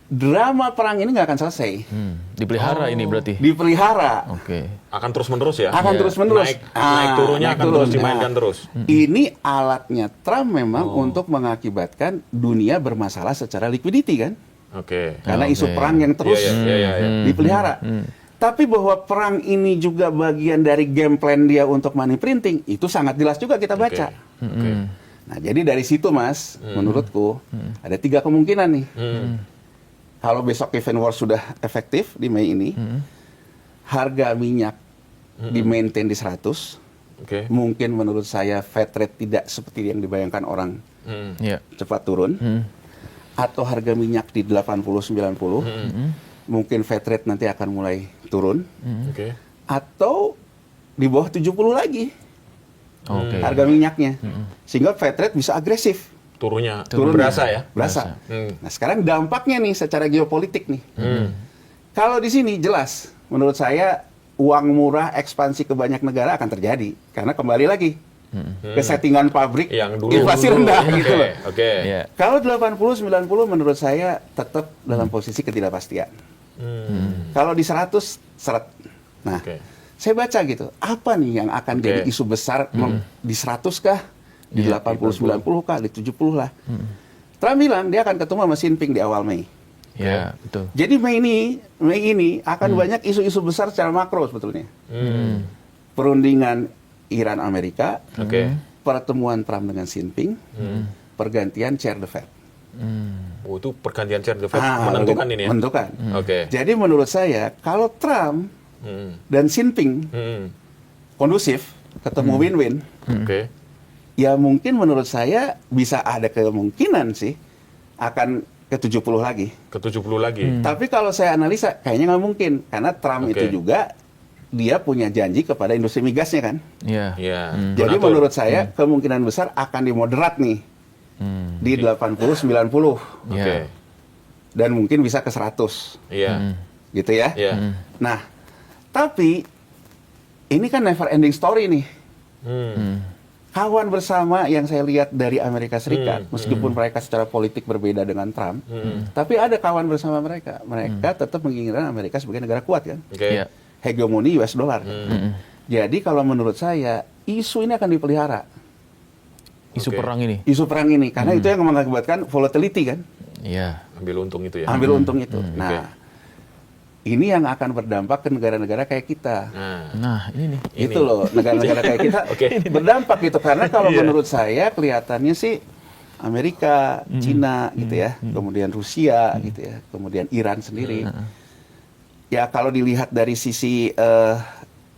drama perang ini nggak akan selesai. Dipelihara ini berarti. Dipelihara. Akan terus-menerus ya? Akan terus-menerus. Naik turunnya akan terus dimainkan terus. Ini alatnya Trump memang untuk mengakibatkan dunia bermasalah secara liquidity kan? Karena isu perang yang terus dipelihara. Tapi bahwa perang ini juga bagian dari game plan dia untuk money printing, itu sangat jelas juga kita baca. Nah jadi dari situ Mas, menurutku ada 3 kemungkinan nih. Kalau besok Kevin Warsh sudah efektif di Mei ini, harga minyak di-maintain di 100, mungkin menurut saya Fed rate tidak seperti yang dibayangkan orang cepat turun, atau harga minyak di 80-90, mungkin Fed rate nanti akan mulai turun, atau di bawah 70 lagi harga minyaknya, sehingga Fed rate bisa agresif. Turunnya berasa ya? Berasa. Nah sekarang dampaknya nih secara geopolitik nih. Kalau di sini jelas, menurut saya uang murah ekspansi ke banyak negara akan terjadi. Karena kembali lagi ke settingan pabrik yang inflasi rendah gitu loh. Kalau 80-90 menurut saya tetap dalam posisi ketidakpastian. Kalau di 100 seret. Nah, Oke. saya baca gitu, apa nih yang akan jadi isu besar di 100 kah, di 80, 90 kah, di 70 lah. Trump bilang dia akan ketemu sama Xi Jinping di awal Mei. Ya, betul. Jadi Mei ini akan banyak isu-isu besar secara makro sebetulnya. Perundingan Iran Amerika, Oke. pertemuan Trump dengan Xi Jinping, pergantian chair the Fed. Oh, itu pergantian chair the Fed menentukan ini ya? Menentukan. Oke. Jadi menurut saya kalau Trump dan Xi Jinping kondusif, ketemu win-win, Oke. ya mungkin menurut saya bisa ada kemungkinan sih akan ke 70 lagi. Ke 70 lagi. Tapi kalau saya analisa kayaknya nggak mungkin karena Trump Oke. itu juga dia punya janji kepada industri migasnya kan. Ya. Iya. Jadi Donatur. menurut saya kemungkinan besar akan dimoderat nih di 80-90 Oke. Ya. dan mungkin bisa ke 100 Iya. gitu ya. Iya. Nah, tapi ini kan never ending story nih. Kawan bersama yang saya lihat dari Amerika Serikat, meskipun mereka secara politik berbeda dengan Trump, tapi ada kawan bersama mereka. Mereka tetap menginginkan Amerika sebagai negara kuat kan, Oke. Ya. hegemoni US dollar. Jadi kalau menurut saya isu ini akan dipelihara, Isu Oke. perang ini. isu perang ini, karena itu yang mengakibatkan volatility kan, Ya. Ambil untung itu ya. ambil untung itu. Nah, ini yang akan berdampak ke negara-negara kayak kita. Nah. Nah, ini nih. Itu loh, negara-negara kayak kita Oke. berdampak gitu. Karena kalau menurut saya kelihatannya sih Amerika, Cina gitu ya, kemudian Rusia gitu ya, kemudian Iran sendiri. Ya kalau dilihat dari sisi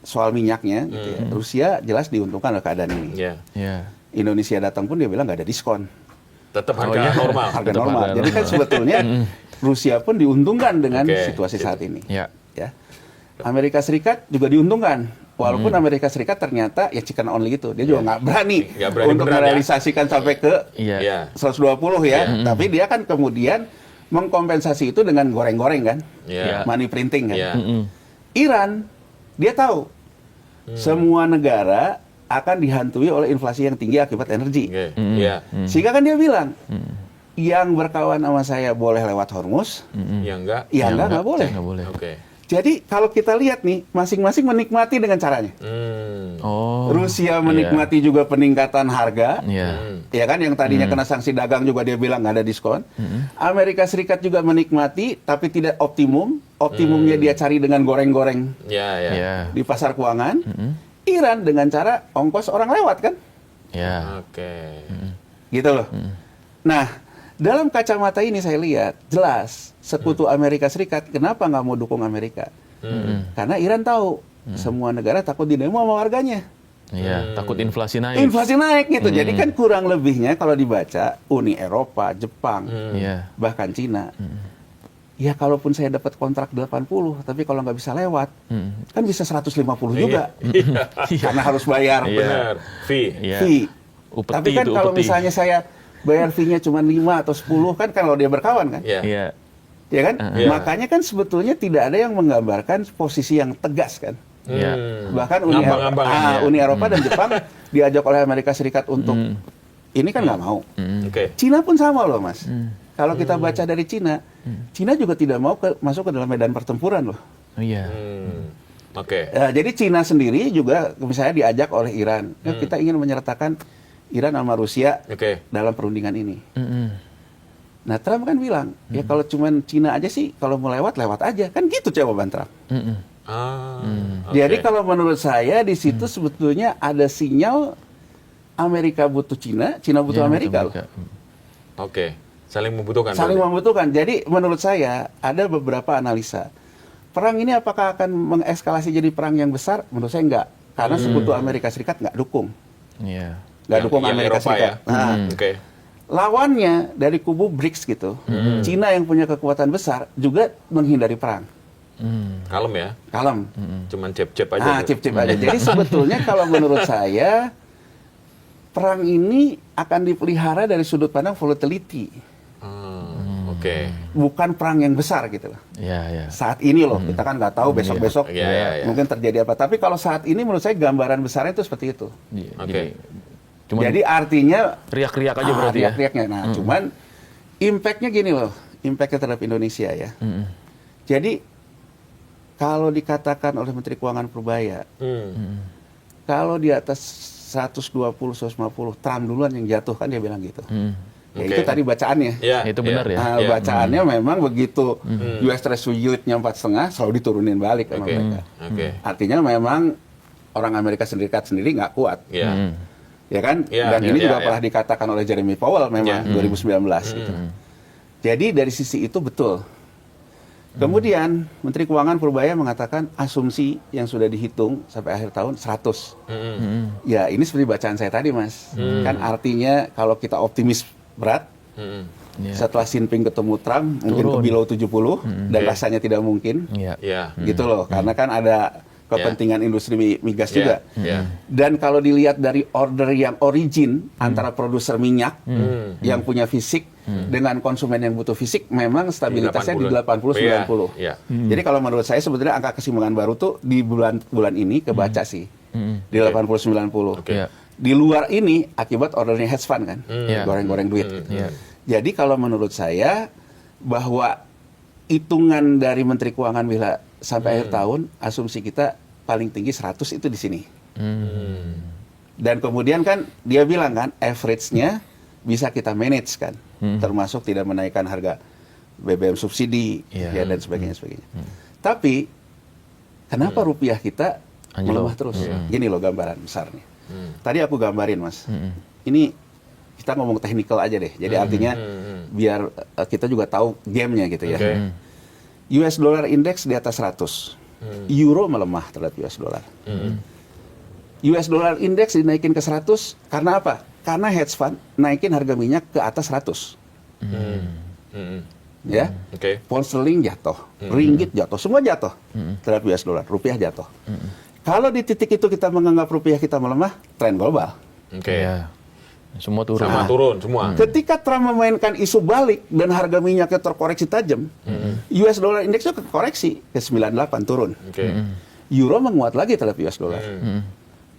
soal minyaknya gitu ya, Rusia jelas diuntungkan oleh keadaan ini. Ya. Ya. Indonesia datang pun dia bilang nggak ada diskon, Tetap harga iya. normal. harga Tetap normal. harga Jadi kan normal. sebetulnya Rusia pun diuntungkan dengan Oke. situasi saat ini. Ya. Ya. Amerika Serikat juga diuntungkan. Walaupun Amerika Serikat ternyata ya chicken only itu. Dia juga nggak berani, Nggak berani untuk beneran ya. merealisasikan sampai ke Iya. Iya. 120 ya. Tapi dia kan kemudian mengkompensasi itu dengan goreng-goreng kan. Iya. Money printing kan. Iya. Iran, dia tahu semua negara akan dihantui oleh inflasi yang tinggi akibat energi. Oke. Iya. Sehingga kan dia bilang, yang berkawan sama saya boleh lewat Hormuz, Yang enggak? yang nggak boleh. Nggak boleh. Oke. Jadi kalau kita lihat nih, masing-masing menikmati dengan caranya. Oh. Rusia menikmati juga peningkatan harga, Ya. ya kan, yang tadinya kena sanksi dagang juga dia bilang nggak ada diskon. Amerika Serikat juga menikmati, tapi tidak optimum. Optimumnya dia cari dengan goreng-goreng Iya, iya. Ya. di pasar keuangan. Iran dengan cara ongkos orang lewat kan, Ya. Oke. gitu loh. Nah, dalam kacamata ini saya lihat jelas sekutu Amerika Serikat kenapa nggak mau dukung Amerika? Karena Iran tahu semua negara takut didemo sama warganya. Ya. Takut inflasi naik. Inflasi naik gitu. Jadi kan kurang lebihnya kalau dibaca Uni Eropa, Jepang, Ya. bahkan Cina. Ya kalaupun saya dapat kontrak 80, tapi kalau nggak bisa lewat, kan bisa 150 juga. Karena harus bayar Benar. Fee. Iya. fee. Upeti Tapi kan itu, kalau upeti. misalnya saya bayar fee-nya cuma 5 atau 10, kan kalau dia berkawan kan? Iya. Iya. Ya kan? Iya. Makanya kan sebetulnya tidak ada yang menggambarkan posisi yang tegas kan? Ya. Bahkan Uni Eropa, Ngambang-ngambangan, ya. Uni Eropa dan Jepang diajak oleh Amerika Serikat untuk ini kan nggak mau. Oke. Cina pun sama loh mas. Kalau kita baca dari Cina, Cina juga tidak mau masuk ke dalam medan pertempuran loh. Oh, iya. Oke. Jadi Cina sendiri juga misalnya diajak oleh Iran, ya, kita ingin menyertakan Iran sama Rusia Oke. dalam perundingan ini. Nah Trump kan bilang, ya kalau cuman Cina aja sih, kalau mau lewat aja, kan gitu jawaban Trump. Oke. Jadi kalau menurut saya di situ sebetulnya ada sinyal Amerika butuh Cina, Cina butuh Ya, Amerika loh. Oke. Saling membutuhkan. Saling berarti. membutuhkan. Jadi menurut saya ada beberapa analisa. Perang ini apakah akan mengekskalasi jadi perang yang besar? Menurut saya enggak. Karena sekutu Amerika Serikat nggak dukung. Iya. Nggak dukung Yang Amerika Eropa Serikat. ya. Nah, Oke. lawannya dari kubu BRICS gitu, Cina yang punya kekuatan besar juga menghindari perang. Kalem ya. Kalem. Cuman cep-cep aja. Ah, tuh. cip-cip aja. Jadi sebetulnya kalau menurut saya perang ini akan dipelihara dari sudut pandang volatility, Oke. bukan perang yang besar gitu loh. Iya, iya. Saat ini loh, kita kan nggak tahu besok-besok Iya, iya, iya. mungkin terjadi apa. Tapi kalau saat ini menurut saya gambaran besarnya itu seperti itu. Iya, Oke. jadi cuman Jadi artinya riak-riak aja berarti ya. riak-riaknya. Nah, cuman impactnya gini loh, impactnya terhadap Indonesia ya. Jadi kalau dikatakan oleh Menteri Keuangan Purbaya, kalau di atas 120, 150, Trump duluan yang jatuh, kan dia bilang gitu. Ya, Oke. itu tadi bacaannya. Ya, Itu benar ya? Nah, bacaannya memang begitu US Treasury yield-nya 4,5 selalu diturunin balik sama Oke. mereka. Oke. Artinya memang orang Amerika Serikat sendiri nggak kuat. Ya. Ya kan? Ya, Dan ya, ini ya, juga ya. pernah dikatakan oleh Jeremy Powell memang 2019 gitu. Jadi dari sisi itu betul. Kemudian Menteri Keuangan Purbaya mengatakan asumsi yang sudah dihitung sampai akhir tahun 100. Ya ini seperti bacaan saya tadi, Mas. Kan artinya kalau kita optimis berat, Ya. setelah Xi Jinping ketemu Trump mungkin ke Turun. below 70 dan Oke. rasanya tidak mungkin. Ya. Ya. Gitu loh. Karena kan ada kepentingan industri migas Ya. juga. Ya. Dan kalau dilihat dari order yang origin antara produser minyak yang punya fisik dengan konsumen yang butuh fisik, memang stabilitasnya di 80-90. Iya. Jadi kalau menurut saya sebetulnya angka keseimbangan baru tuh di bulan ini kebaca sih. Di 80-90. Oke. Ya. Di luar ini akibat ordernya hedge fund kan. Ya. Goreng-goreng duit. Ya. Jadi kalau menurut saya bahwa hitungan dari Menteri Keuangan bila sampai akhir tahun asumsi kita paling tinggi 100 itu di sini. Dan kemudian kan dia bilang kan average-nya bisa kita manage kan. Termasuk tidak menaikkan harga BBM subsidi Iya. ya dan sebagainya. Tapi kenapa rupiah kita Anjlok. melemah terus? Gini loh gambaran besarnya. Tadi aku gambarin, Mas. Ini kita ngomong technical aja deh. Jadi artinya biar kita juga tahu gamenya gitu ya. Oke. US dollar index di atas 100. Euro melemah terhadap US dollar. US dollar index dinaikin ke 100 karena apa? Karena hedge fund naikin harga minyak ke atas 100. Ya. Oke. Pound sterling jatuh, ringgit jatuh, semua jatuh terhadap US dollar, rupiah jatuh. Kalau di titik itu kita menganggap rupiah kita melemah, tren global. Oke. Ya. Semua turun. Sama turun semua. Ketika Trump memainkan isu balik dan harga minyaknya terkoreksi tajam, US dollar indeksnya koreksi ke 98 turun. Oke. Euro menguat lagi terhadap US dollar.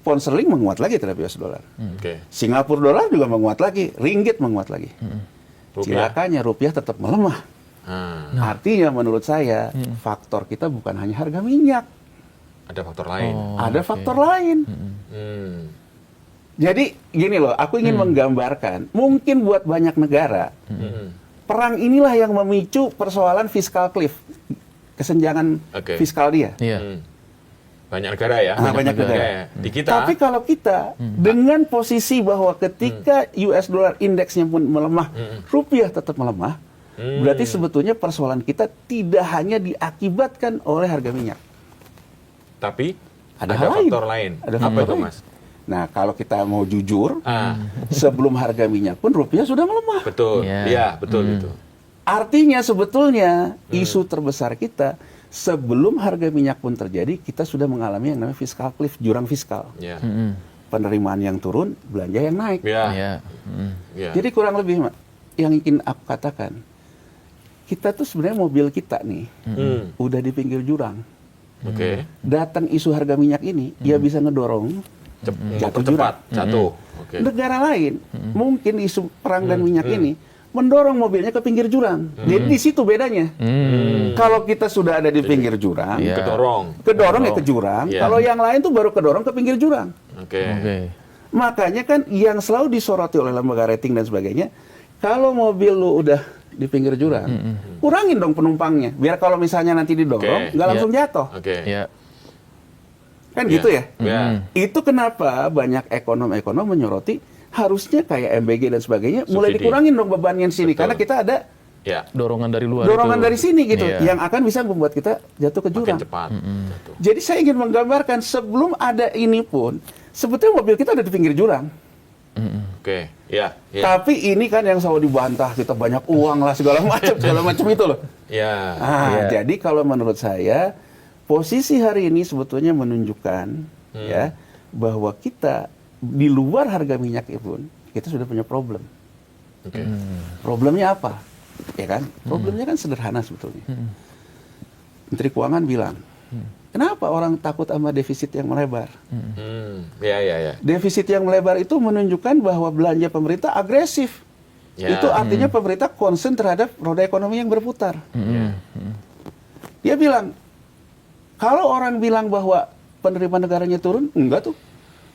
Pound sterling menguat lagi terhadap US dollar. Oke. Singapura dolar juga menguat lagi, ringgit menguat lagi. Rupiah. Cilakanya rupiah tetap melemah. Ah, Artinya menurut saya faktor kita bukan hanya harga minyak, ada faktor lain. ada faktor lain. Hmm. Jadi gini loh, aku ingin menggambarkan, mungkin buat banyak negara, perang inilah yang memicu persoalan fiscal cliff, kesenjangan Oke. fiskal dia. Iya. Banyak negara ya. Banyak negara. ya. Di kita. Tapi kalau kita dengan posisi bahwa ketika US dollar indeksnya pun melemah, rupiah tetap melemah, berarti sebetulnya persoalan kita tidak hanya diakibatkan oleh harga minyak. Tapi Ada ada hal lain. faktor lain. Ada Apa faktor itu, lain. Mas? Nah, kalau kita mau jujur, Ah, sebelum harga minyak pun rupiah sudah melemah. betul. Iya. Iya, betul itu. Artinya sebetulnya isu terbesar kita sebelum harga minyak pun terjadi, kita sudah mengalami yang namanya fiscal cliff, jurang fiskal. Iya. Penerimaan yang turun, belanja yang naik. Iya. Ya. Iya. Jadi kurang lebih Mak, yang ingin aku katakan, kita tuh sebenarnya mobil kita nih udah di pinggir jurang. Oke. Datang isu harga minyak ini, dia bisa ngedorong jatuh Cepat jurang. jatuh. Oke. Negara lain mungkin isu perang dan minyak ini mendorong mobilnya ke pinggir jurang. Jadi di situ bedanya. Kalau kita sudah ada di pinggir jurang, Iya. Kedorong. ya ke jurang. Iya. Kalau yang lain tuh baru kedorong ke pinggir jurang. Oke. Oke. Makanya kan yang selalu disoroti oleh lembaga rating dan sebagainya, kalau mobil lu udah di pinggir jurang, kurangin dong penumpangnya. Biar kalau misalnya nanti didorong, Oke. nggak langsung jatuh. Oke. Ya. Kan Iya. gitu ya? Iya. Itu kenapa banyak ekonom-ekonom menyoroti harusnya kayak MBG dan sebagainya mulai Subsidi. dikurangin dong bebannya sini. Betul. Karena kita ada Ya. Dorongan dari luar. dorongan itu. dari sini gitu Iya. yang akan bisa membuat kita jatuh ke Makin jurang. cepat. Jatuh. Jadi saya ingin menggambarkan sebelum ada ini pun sebetulnya mobil kita ada di pinggir jurang. Oke. Iya. Iya. Tapi ini kan yang selalu dibantah, kita banyak uang lah segala macam itu loh. Iya. Iya. Jadi kalau menurut saya posisi hari ini sebetulnya menunjukkan ya bahwa kita di luar harga minyak pun kita sudah punya problem. Oke. Problemnya apa? Ya kan? Problemnya kan sederhana sebetulnya. Menteri Keuangan bilang, kenapa orang takut sama defisit yang melebar? Iya, iya, iya. Defisit yang melebar itu menunjukkan bahwa belanja pemerintah agresif. Ya. Itu artinya pemerintah concern terhadap roda ekonomi yang berputar. Iya. Dia bilang, Kalau orang bilang bahwa penerimaan negaranya turun, enggak tuh.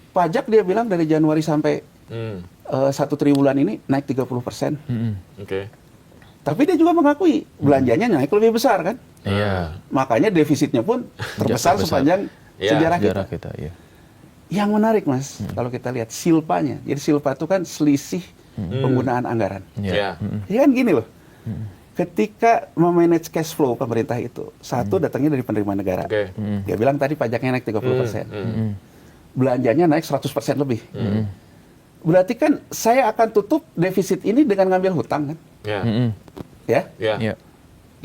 Pajak dia bilang dari Januari sampai 1 triwulan ini naik 30%. Oke. Tapi dia juga mengakui belanjanya naik lebih besar kan. Iya. Makanya defisitnya pun terbesar sepanjang Iya, sejarah kita. Sejarah kita, iya. Yang menarik Mas, kalau kita lihat silpanya. Jadi silpa itu kan selisih penggunaan anggaran. Iya. Ya kan gini loh. Ketika memanage cash flow pemerintah itu, satu datangnya dari penerimaan negara. Oke. Dia bilang tadi pajaknya naik 30%. Belanjanya naik 100% lebih. Berarti kan saya akan tutup defisit ini dengan ngambil hutang kan? Ya. Ya. Ya. Iya.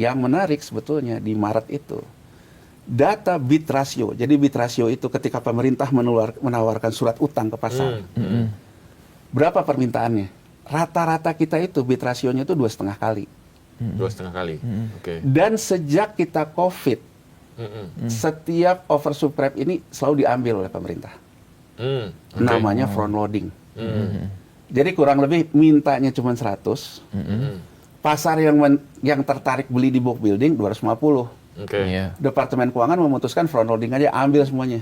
Yang menarik sebetulnya di Maret itu data bid ratio. Jadi bid ratio itu ketika pemerintah menawarkan surat utang ke pasar. Berapa permintaannya? Rata-rata kita itu bid rasionya itu 2,5 kali. 2,5 kali. Oke. Dan sejak kita COVID, setiap oversubscribe ini selalu diambil oleh pemerintah. Oke. Namanya front loading. Jadi kurang lebih mintanya cuma 100. Pasar yang tertarik beli di book building 250. Oke. Iya. Departemen Keuangan memutuskan front loading aja, ambil semuanya.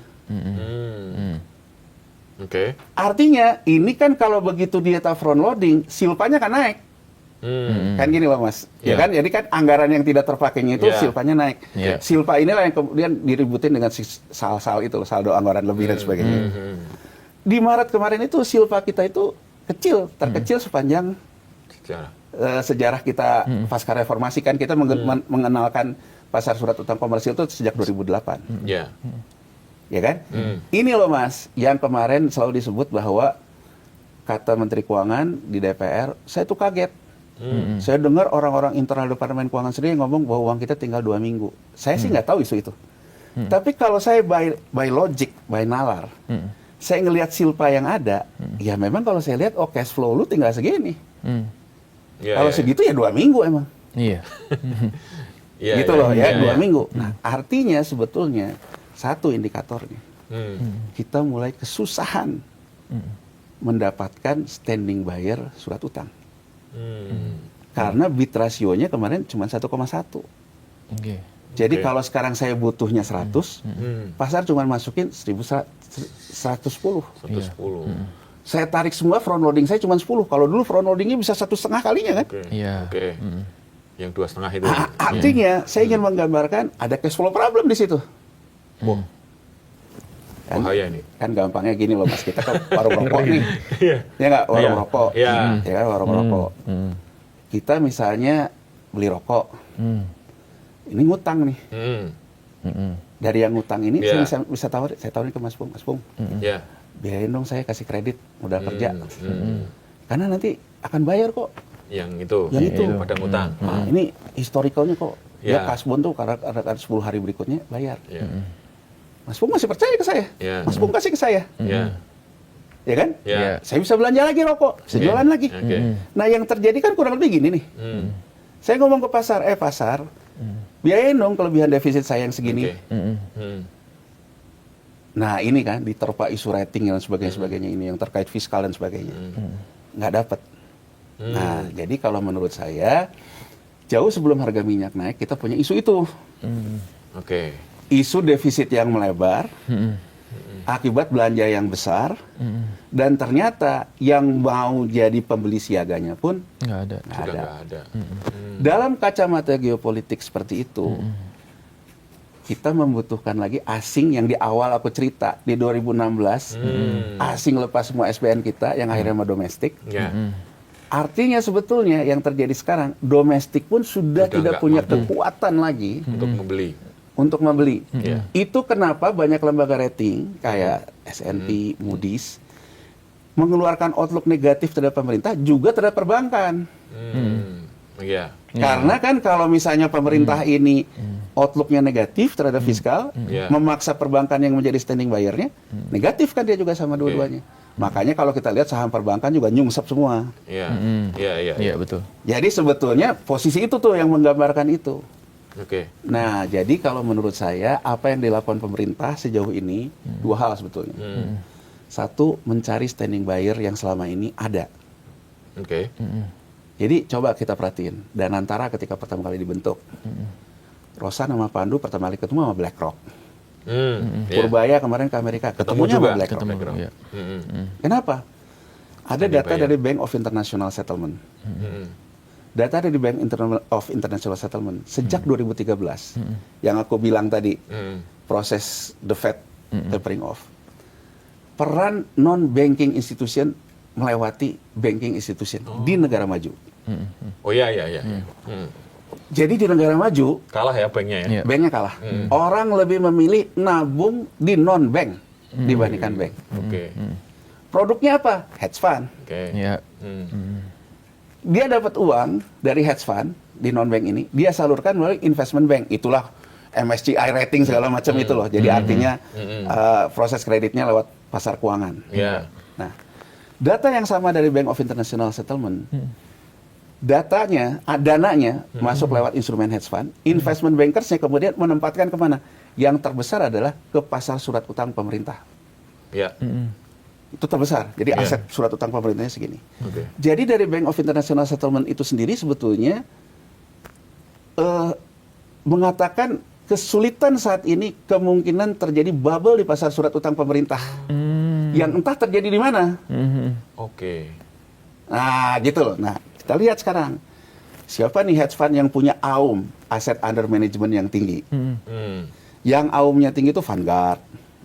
Oke. Artinya ini kan kalau begitu dieta front loading, silpanya kan naik. Kan gini loh Mas. Ya Iya. kan? Jadi kan anggaran yang tidak terpakainya itu Iya. silpanya naik. Iya. Silpa inilah yang kemudian diributin dengan sal-sal itu, saldo anggaran lebih dan sebagainya. Di Maret kemarin itu silpa kita itu kecil, terkecil sepanjang Sejarah. sejarah kita pasca reformasi kan kita mengenalkan pasar surat utang komersil itu sejak 2008. Ya. Ya kan? Ini loh Mas, yang kemarin selalu disebut bahwa kata Menteri Keuangan di DPR, saya tuh kaget. Saya dengar orang-orang internal Departemen Keuangan sendiri ngomong bahwa uang kita tinggal 2 minggu. Saya sih nggak tahu isu itu. Tapi kalau saya by logic, by nalar, saya ngelihat silpa yang ada, ya memang kalau saya lihat, oh cash flow lu tinggal segini. Ya, Kalau ya, segitu ya 2 minggu emang. Iya. ya, Gitu ya, loh ya, ya, 2 ya. minggu. Nah artinya sebetulnya satu indikatornya, kita mulai kesusahan mendapatkan standing buyer surat utang. Karena bid rasionya kemarin cuma 1,1. Oke. Jadi Oke. kalau sekarang saya butuhnya 100, pasar cuma masukin 110. 110. Saya tarik semua front loading saya cuma 10. Kalau dulu front loadingnya bisa 1,5 kalinya kan? Oke. Iya. Oke. Yang 2,5 itu. Artinya saya ingin menggambarkan ada cash flow problem di situ. Wah, Kan, bahaya ini. kan gampangnya gini loh Mas, kita ke warung rokok nih. Iya. Ya nggak, warung Iya. rokok. Iya. Ya kan, warung rokok. Kita misalnya beli rokok. Ini ngutang nih. Dari yang ngutang ini Iya. saya bisa tawarin ke Mas Pung. Mas Pung, Ya. biayain dong saya kasih kredit modal kerja. Karena nanti akan bayar kok. Yang itu. Yang itu. Pada ngutang. Nah, ini historicalnya kok. Ya Iya. kasbon tuh karena ada 10 hari berikutnya bayar. Ya. Mas Pung masih percaya ke saya. Iya. Mas Pung kasih ke saya. Ya. Ya kan? Ya. Saya bisa belanja lagi rokok, bisa jualan lagi. Oke. Nah yang terjadi kan kurang lebih gini nih. Saya ngomong ke pasar, pasar, biayain dong kelebihan defisit saya yang segini. Oke. Nah ini kan diterpa isu rating dan sebagainya ini yang terkait fiskal dan sebagainya. Nggak dapat. Nah jadi kalau menurut saya, jauh sebelum harga minyak naik, kita punya isu itu. Oke. Isu defisit yang melebar, akibat belanja yang besar, dan ternyata yang mau jadi pembeli siaganya pun Nggak ada. nggak Sudah ada. nggak ada. Dalam kacamata geopolitik seperti itu, kita membutuhkan lagi asing yang di awal aku cerita, di 2016, asing lepas semua SPN kita yang akhirnya sama domestik. Ya. Artinya sebetulnya yang terjadi sekarang, domestik pun sudah Sudah tidak nggak punya mampu. kekuatan lagi Untuk membeli. untuk membeli. Iya. Itu kenapa banyak lembaga rating kayak S&P, Moody's mengeluarkan outlook negatif terhadap pemerintah juga terhadap perbankan. Iya. Karena kan kalau misalnya pemerintah ini outlooknya negatif terhadap fiskal, Iya. memaksa perbankan yang menjadi standing buyer-nya, negatif kan dia juga sama dua-duanya. Makanya kalau kita lihat saham perbankan juga nyungsep semua. Iya. Iya, iya. Iya, betul. Jadi sebetulnya posisi itu tuh yang menggambarkan itu. Oke. Nah, jadi kalau menurut saya apa yang dilakukan pemerintah sejauh ini dua hal sebetulnya. Satu, mencari standing buyer yang selama ini ada. Oke. Jadi coba kita perhatiin. Dan antara ketika pertama kali dibentuk, Rosa sama Pandu pertama kali ketemu sama BlackRock. Iya. Purbaya kemarin ke Amerika, ketemunya juga. sama BlackRock. Ketemu. Ya. Kenapa? Ada data Bayar. dari Bank of International Settlement. Data dari Bank of International Settlement sejak 2013, yang aku bilang tadi, proses the Fed tapering off. Peran non-banking institution melewati banking institution di negara maju. Oh iya. Jadi di negara maju, Kalah ya banknya ya. Iya. banknya kalah. Orang lebih memilih nabung di non-bank dibandingkan bank. Oke. Produknya apa? Hedge fund. Oke. Ya. Dia dapat uang dari hedge fund di non-bank ini, dia salurkan melalui investment bank. Itulah MSCI rating segala macam itu loh. Jadi artinya proses kreditnya lewat pasar keuangan. Iya. Nah, data yang sama dari Bank of International Settlement, dananya masuk lewat instrumen hedge fund, investment bankersnya kemudian menempatkan kemana? Yang terbesar adalah ke pasar surat utang pemerintah. Iya. Itu terbesar. Jadi Iya. aset surat utang pemerintahnya segini. Oke. Jadi dari Bank of International Settlement itu sendiri sebetulnya mengatakan kesulitan saat ini kemungkinan terjadi bubble di pasar surat utang pemerintah. Yang entah terjadi di mana. Oke. Nah, gitu loh. Nah, kita lihat sekarang. Siapa nih hedge fund yang punya AUM, Asset Under Management yang tinggi? Yang AUM-nya tinggi itu Vanguard,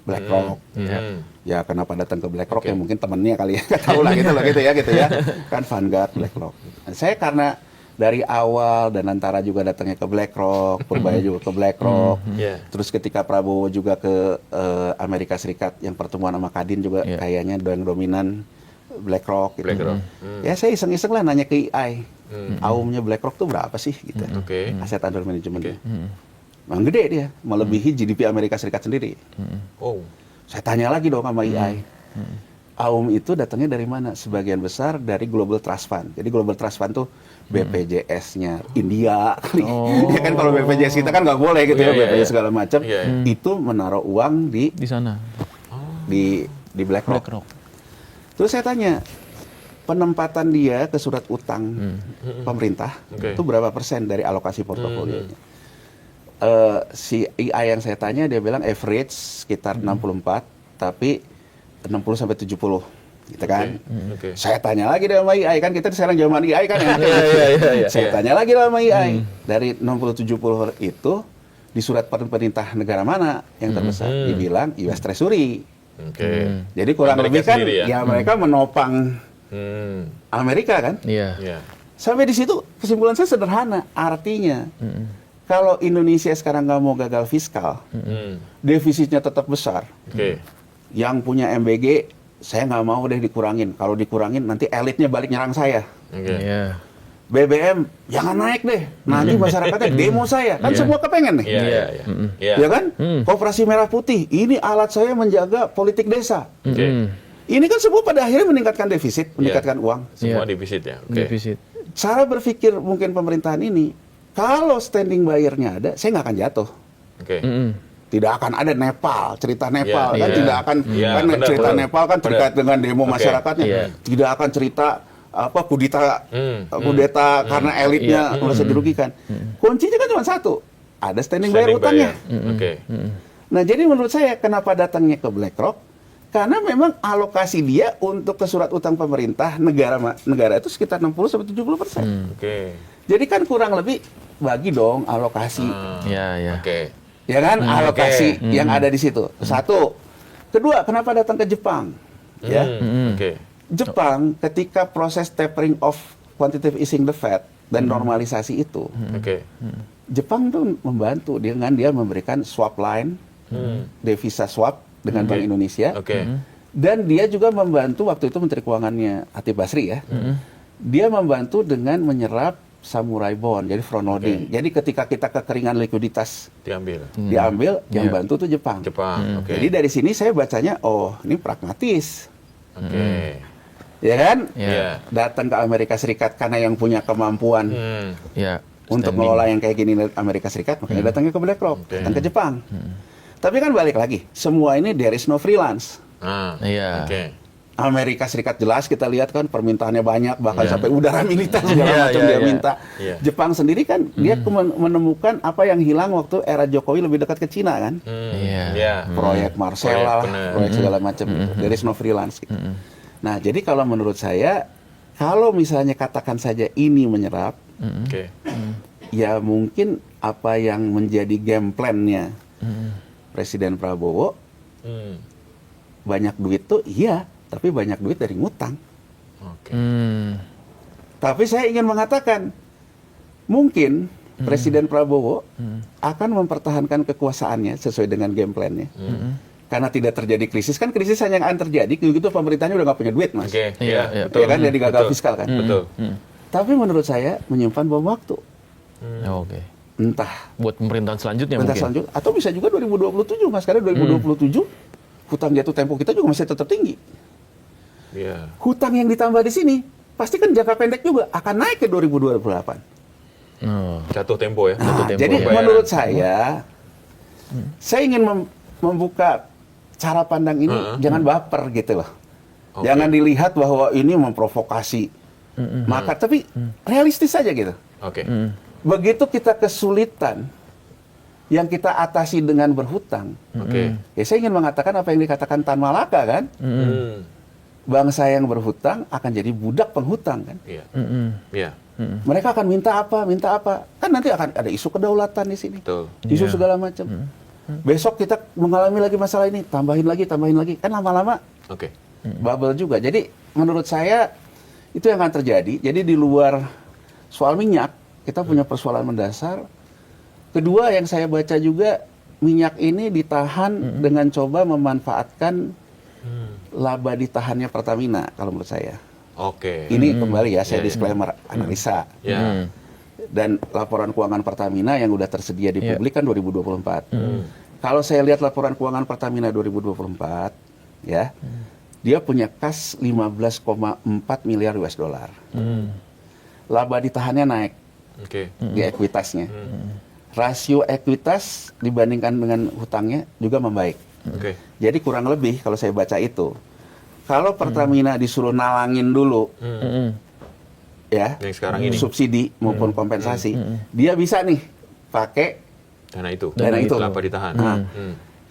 BlackRock. Ya, kenapa datang ke BlackRock? Ya mungkin temennya kali ya. Nggak tahu lah gitu ya. Kan Vanguard, BlackRock. Nah, saya karena dari awal dan Antara juga datangnya ke BlackRock, Purbaya juga ke BlackRock. Terus ketika Prabowo juga ke Amerika Serikat, yang pertemuan sama Kadin juga kayaknya yang dominan BlackRock. Gitu. Ya saya iseng-iseng lah nanya ke EI, AUM-nya BlackRock tuh berapa sih? Gitu. Aset under management-nya. Memang gede dia, melebihi GDP Amerika Serikat sendiri. Oh. Saya tanya lagi dong sama EI. AUM itu datangnya dari mana? Sebagian besar dari Global Trust Fund. Jadi Global Trust Fund tuh BPJS-nya India kali. Ya kan kalau BPJS kita kan nggak boleh gitu BPJS segala macam. Itu menaruh uang di sana. Di BlackRock. Terus saya tanya, penempatan dia ke surat utang pemerintah itu berapa persen dari alokasi portofolionya? Si EI yang saya tanya dia bilang average sekitar 64, tapi 60 sampai 70 gitu kan. Saya tanya lagi sama EI, kan kita sekarang zaman EI kan ya. Saya tanya lagi sama EI, dari 60-70 itu di surat pemerintah negara mana yang terbesar? Dibilang US Treasury. Jadi kurang lebih kan ya mereka menopang Amerika kan. Sampai di situ kesimpulan saya sederhana, artinya kalau Indonesia sekarang nggak mau gagal fiskal, defisitnya tetap besar. Yang punya MBG, saya nggak mau deh dikurangin. Kalau dikurangin nanti elitnya balik nyerang saya. BBM jangan naik deh, nanti masyarakatnya demo saya. Kan semua kepengen nih. Ya kan? Koperasi Merah Putih, ini alat saya menjaga politik desa. Ini kan semua pada akhirnya meningkatkan defisit, meningkatkan uang. Semua defisit ya. Defisit. Cara berpikir mungkin pemerintahan ini, kalau standing buyer-nya ada, saya nggak akan jatuh. Tidak akan ada Nepal, cerita Nepal kan tidak akan kan cerita Nepal kan terkait dengan demo masyarakatnya. Tidak akan cerita apa kudeta karena elitnya merasa dirugikan. Kuncinya kan cuma satu, ada standing buyer utangnya. Nah, jadi menurut saya kenapa datangnya ke BlackRock? Karena memang alokasi dia untuk ke surat utang pemerintah negara itu sekitar 60-70%. Jadi kan kurang lebih bagi dong alokasi. Ya kan, alokasi yang ada di situ. Satu. Kedua, kenapa datang ke Jepang? Ya. Jepang ketika proses tapering off quantitative easing the Fed dan normalisasi itu, Jepang tuh membantu dengan dia memberikan swap line, devisa swap dengan Bank Indonesia, dan dia juga membantu waktu itu Menteri Keuangannya Hatip Basri ya, dia membantu dengan menyerap samurai bond, jadi front loading. Jadi ketika kita kekeringan likuiditas diambil, yang bantu tuh Jepang. Jadi dari sini saya bacanya, oh ini pragmatis. Ya kan? Datang ke Amerika Serikat karena yang punya kemampuan untuk mengelola yang kayak gini Amerika Serikat, makanya datangnya ke BlackRock, datang ke Jepang. Tapi kan balik lagi, semua ini there is no freelance. Amerika Serikat jelas kita lihat kan permintaannya banyak, bahkan Iya. sampai udara militer segala Iya, macam iya, dia iya. minta. Iya. Jepang sendiri kan dia menemukan apa yang hilang waktu era Jokowi lebih dekat ke Cina kan. Iya. Iya. Proyek Marcella lah, Bener. proyek segala macam. There is no freelance. Gitu. Nah, jadi kalau menurut saya, kalau misalnya katakan saja ini menyerap, Oke. ya mungkin apa yang menjadi game plan-nya Presiden Prabowo, Hmm. banyak duit tuh iya, tapi banyak duit dari ngutang. Oke. Tapi saya ingin mengatakan, mungkin Presiden Prabowo akan mempertahankan kekuasaannya sesuai dengan game plan-nya. Karena tidak terjadi krisis, kan krisis hanya akan terjadi, begitu pemerintahnya udah nggak punya duit, Mas. Oke. Iya, Iya. iya. Ya kan, jadi gagal Betul. fiskal kan. Betul. Tapi menurut saya menyimpan bom waktu. Oke. Entah Buat pemerintahan selanjutnya bentar mungkin. selanjutnya, atau bisa juga 2027, Mas. Karena 2027 hutang jatuh tempo kita juga masih tetap tinggi. Iya. Hutang yang ditambah di sini pasti kan jangka pendek juga akan naik ke 2028. Oh. Jatuh tempo ya. Jatuh Nah, tempo. jadi Bayaran. menurut saya ingin membuka cara pandang ini jangan baper gitu loh. Oke. Jangan dilihat bahwa ini memprovokasi. Maka tapi realistis saja gitu. Oke. Begitu kita kesulitan yang kita atasi dengan berhutang. Oke. Ya saya ingin mengatakan apa yang dikatakan Tan Malaka kan. Bangsa yang berhutang akan jadi budak penghutang kan. Iya. Iya. Mereka akan minta apa, minta apa. Kan nanti akan ada isu kedaulatan di sini. Betul. Isu segala macam. Besok kita mengalami lagi masalah ini, tambahin lagi. Kan lama-lama Oke. bubble juga. Jadi menurut saya itu yang akan terjadi. Jadi di luar soal minyak, kita punya persoalan mendasar. Kedua yang saya baca juga, minyak ini ditahan dengan coba memanfaatkan laba ditahannya Pertamina kalau menurut saya. Oke. Ini kembali ya, saya Iya, iya. disclaimer analisa. Ya. Dan laporan keuangan Pertamina yang udah tersedia di Iya. publik kan 2024. Kalau saya lihat laporan keuangan Pertamina 2024, ya, dia punya kas 15,4 miliar US dollar. Laba ditahannya naik Oke. di ekuitasnya. Rasio ekuitas dibandingkan dengan hutangnya juga membaik. Oke. Jadi kurang lebih kalau saya baca itu, kalau Pertamina disuruh nalangin dulu, ya, Yang sekarang ini. subsidi maupun kompensasi, dia bisa nih pakai Dana itu. Dana itu. Laba ditahan. Nah.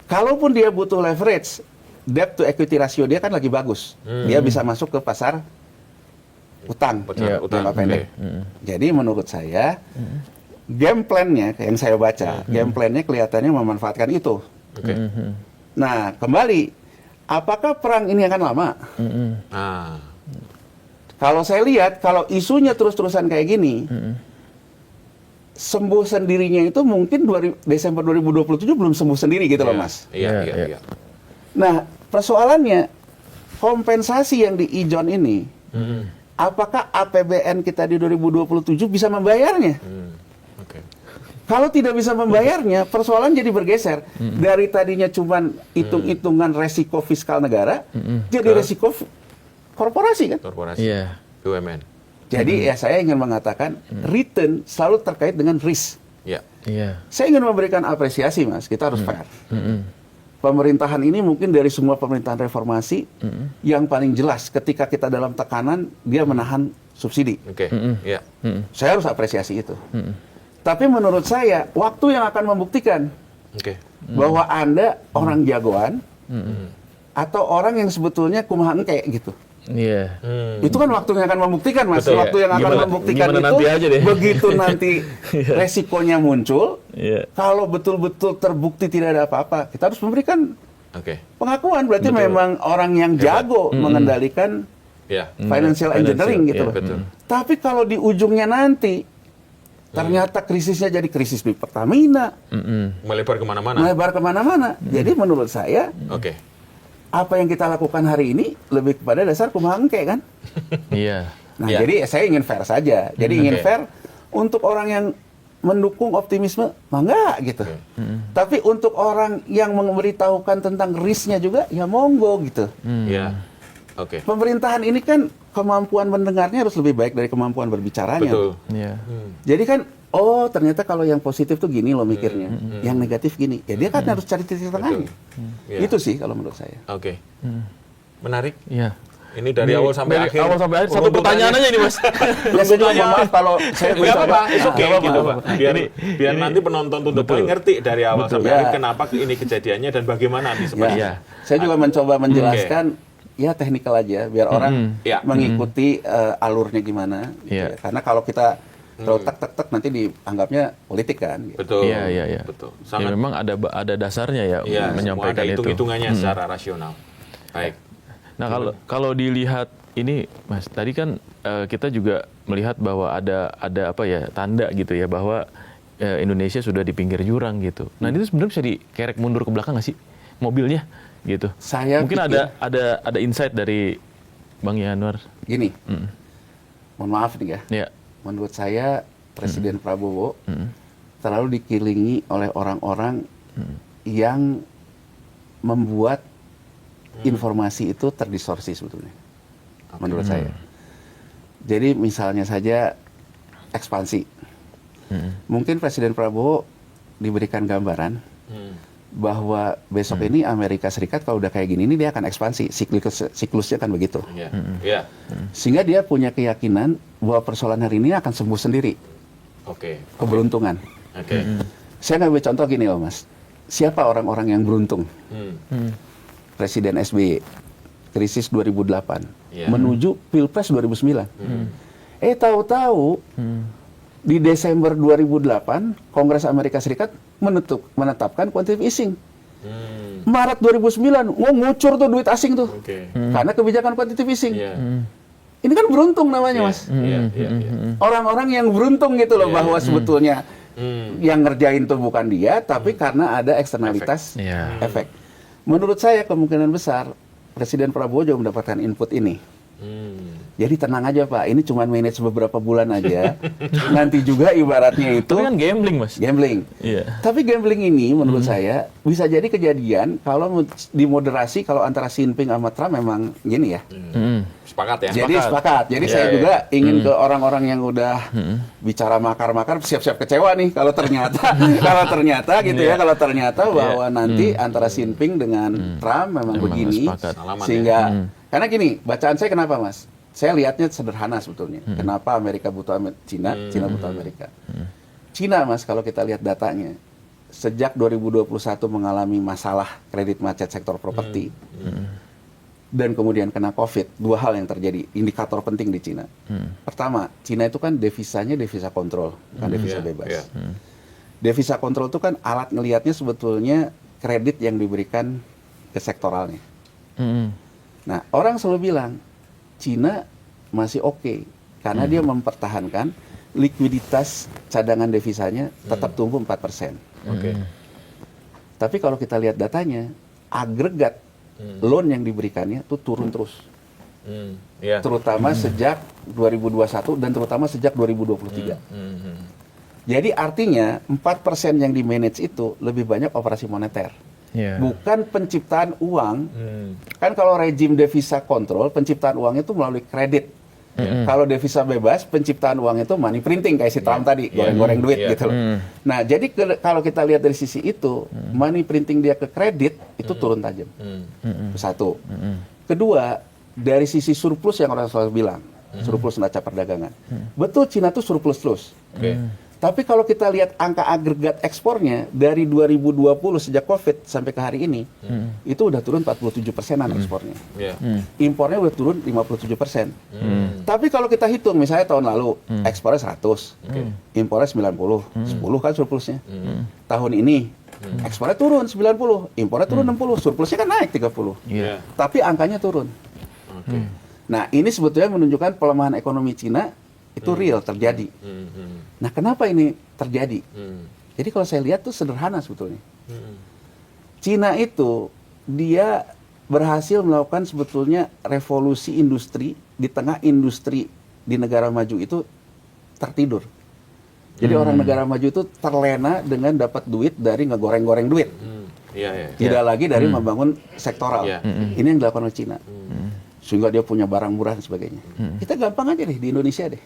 Kalaupun dia butuh leverage, debt to equity ratio dia kan lagi bagus. Dia bisa masuk ke pasar utang, Pasar utang, jangka pendek. Jadi menurut saya, game plan-nya yang saya baca, game plan-nya kelihatannya memanfaatkan itu. Oke. Nah, kembali, apakah perang ini akan lama? Nah. Kalau saya lihat, kalau isunya terus-terusan kayak gini, sembuh sendirinya itu mungkin Desember 2027 belum sembuh sendiri gitu loh, Iya. Mas. Iya, Iya, iya, iya. iya. Nah, persoalannya, kompensasi yang di ijon ini, apakah APBN kita di 2027 bisa membayarnya? Oke. Kalau tidak bisa membayarnya, persoalan jadi bergeser. Dari tadinya cuman hitung-hitungan resiko fiskal negara, jadi resiko korporasi kan. Korporasi. Iya. BUMN. Jadi ya saya ingin mengatakan, return selalu terkait dengan risk. Iya. Iya. Saya ingin memberikan apresiasi, Mas. Kita harus fair. Pemerintahan ini mungkin dari semua pemerintahan reformasi yang paling jelas ketika kita dalam tekanan, dia menahan subsidi. Oke. Iya. Saya harus apresiasi itu. Tapi menurut saya, waktu yang akan membuktikan Oke. bahwa Anda orang jagoan atau orang yang sebetulnya kumaha engke gitu. Iya. Itu kan waktu yang akan membuktikan, Mas. Betul. Waktu yang akan Gimana- membuktikan gimana itu, nanti aja deh. begitu nanti resikonya muncul, Iya. kalau betul-betul terbukti tidak ada apa-apa, kita harus memberikan Oke. pengakuan. Berarti Betul. memang orang yang jago mengendalikan Iya. financial engineering gitu iya, loh. betul. Tapi kalau di ujungnya nanti, ternyata krisisnya jadi krisis di Pertamina, Melebar kemana-mana. melebar kemana-mana. Jadi menurut saya, Oke. apa yang kita lakukan hari ini lebih kepada dasar kumaha engke kan. Iya. Nah, Iya. jadi saya ingin fair saja. Jadi ingin Oke. fair untuk orang yang mendukung optimisme, mangga gitu. Tapi untuk orang yang memberitahukan tentang risknya juga, ya monggo gitu. Iya. Oke. Pemerintahan ini kan kemampuan mendengarnya harus lebih baik dari kemampuan berbicaranya. Betul. Iya. Jadi kan, oh ternyata kalau yang positif tuh gini loh mikirnya, yang negatif gini. Ya dia kan harus cari titik tengahnya. Iya. Itu sih kalau menurut saya. Oke. Menarik. Iya. Ini dari awal sampai akhir. Awal sampai akhir satu pertanyaan aja ini, Mas. Ya, saya juga mohon maaf kalau saya Nggak mencoba. apa-apa, it's okay Nggak gitu apa-apa. Pak. Biar Ini nanti penonton To The Point ngerti dari awal Betul. sampai Ya. akhir kenapa ini kejadiannya dan bagaimana antisipasi. Ya, saya juga mencoba menjelaskan ya teknikal aja biar orang Ya. mengikuti alurnya gimana. Gitu Ya. ya. Karena kalau kita terlalu tek nanti dianggapnya politik kan. Gitu. Betul. Iya. Betul. Ya, Sangat. memang ada dasarnya ya Iya, semua menyampaikan ada itu. hitung-hitungannya secara rasional. Baik. Nah, kalau dilihat ini, Mas, tadi kan kita juga melihat bahwa ada apa ya, tanda gitu ya bahwa Indonesia sudah di pinggir jurang gitu. Nah, itu sebenarnya bisa dikerek mundur ke belakang nggak sih mobilnya gitu? Saya Mungkin pikir- ada insight dari Bang Yanuar. Gini, mohon maaf nih ya. Ya. Menurut saya Presiden Prabowo terlalu dikelilingi oleh orang-orang yang membuat informasi itu terdistorsi sebetulnya. Menurut saya. Jadi misalnya saja ekspansi. Mungkin Presiden Prabowo diberikan gambaran bahwa besok ini Amerika Serikat kalau udah kayak gini ini dia akan ekspansi, siklusnya kan begitu. Iya. Iya. Sehingga dia punya keyakinan bahwa persoalan hari ini akan sembuh sendiri. Oke. Keberuntungan. Oke. Saya ngambil contoh gini loh Mas. Siapa orang-orang yang beruntung? Presiden SBY, krisis 2008, Iya. menuju Pilpres 2009. Tahu-tahu di Desember 2008, Kongres Amerika Serikat menetapkan quantitative easing. Maret 2009, ngucur tuh duit asing tuh. Oke. Karena kebijakan quantitative easing. Iya. Ini kan beruntung namanya, Mas. Iya. Orang-orang yang beruntung gitu loh, Iya. bahwa sebetulnya yang ngerjain tuh bukan dia, tapi karena ada eksternalitas Iya. efek. Menurut saya kemungkinan besar Presiden Prabowo juga mendapatkan input ini. Jadi tenang aja Pak, ini cuma manage beberapa bulan aja. Nanti juga ibaratnya itu Tapi kan gambling, Mas. gambling. Iya. Tapi gambling ini menurut saya bisa jadi kejadian kalau dimoderasi kalau antara Xi Jinping sama Trump memang gini ya. Sepakat ya. Jadi sepakat. Jadi saya Iya. juga ingin ke orang-orang yang udah bicara makar-makar siap-siap kecewa nih kalau ternyata kalau ternyata gitu ya, kalau ternyata bahwa nanti antara Xi Jinping dengan Trump memang Memang begini sepakat. Salaman sehingga karena gini, bacaan saya kenapa Mas? Saya lihatnya sederhana sebetulnya. Kenapa Amerika butuh Cina, Cina butuh Amerika. Cina Mas kalau kita lihat datanya sejak 2021 mengalami masalah kredit macet sektor properti. Dan kemudian kena COVID, dua hal yang terjadi, indikator penting di Cina. Pertama, Cina itu kan devisanya devisa kontrol, bukan devisa Iya, bebas. iya. Devisa kontrol itu kan alat ngelihatnya sebetulnya kredit yang diberikan ke sektoralnya. Nah, orang selalu bilang, Cina masih oke, karena dia mempertahankan likuiditas cadangan devisanya tetap tumbuh 4%. Oke. Tapi kalau kita lihat datanya, agregat loan yang diberikannya itu turun terus. Iya. Terutama sejak 2021 dan terutama sejak 2023. Jadi artinya 4% yang di manage itu lebih banyak operasi moneter. Iya. Bukan penciptaan uang. Kan kalau rejim devisa kontrol, penciptaan uang itu melalui kredit. Kalau devisa bebas, penciptaan uang itu money printing kayak si Trump tadi, goreng-goreng duit Iya. gitu loh. Nah, jadi kalau kita lihat dari sisi itu, money printing dia ke kredit itu turun tajam. Satu. Kedua, dari sisi surplus yang orang selalu bilang, surplus neraca perdagangan. Betul Cina tuh surplus terus. Oke. Tapi kalau kita lihat angka agregat ekspornya dari 2020 sejak COVID sampai ke hari ini, itu udah turun 47%-an ekspornya. Iya. Impornya udah turun 57%. Tapi kalau kita hitung, misalnya tahun lalu ekspornya 100, impornya 90, 10 kan surplusnya. Tahun ini ekspornya turun 90, impornya turun 60, surplusnya kan naik 30. Iya. Tapi angkanya turun. Oke. Nah, ini sebetulnya menunjukkan pelemahan ekonomi Cina itu real terjadi. Nah, kenapa ini terjadi? Jadi kalau saya lihat tuh sederhana sebetulnya. Cina itu dia berhasil melakukan sebetulnya revolusi industri di tengah industri di negara maju itu tertidur. Jadi orang negara maju itu terlena dengan dapat duit dari ngegoreng-goreng duit. Iya. Tidak lagi dari membangun sektoral. Iya. Ini yang dilakukan oleh Cina. Sehingga dia punya barang murah dan sebagainya. Kita gampang aja deh di Indonesia deh.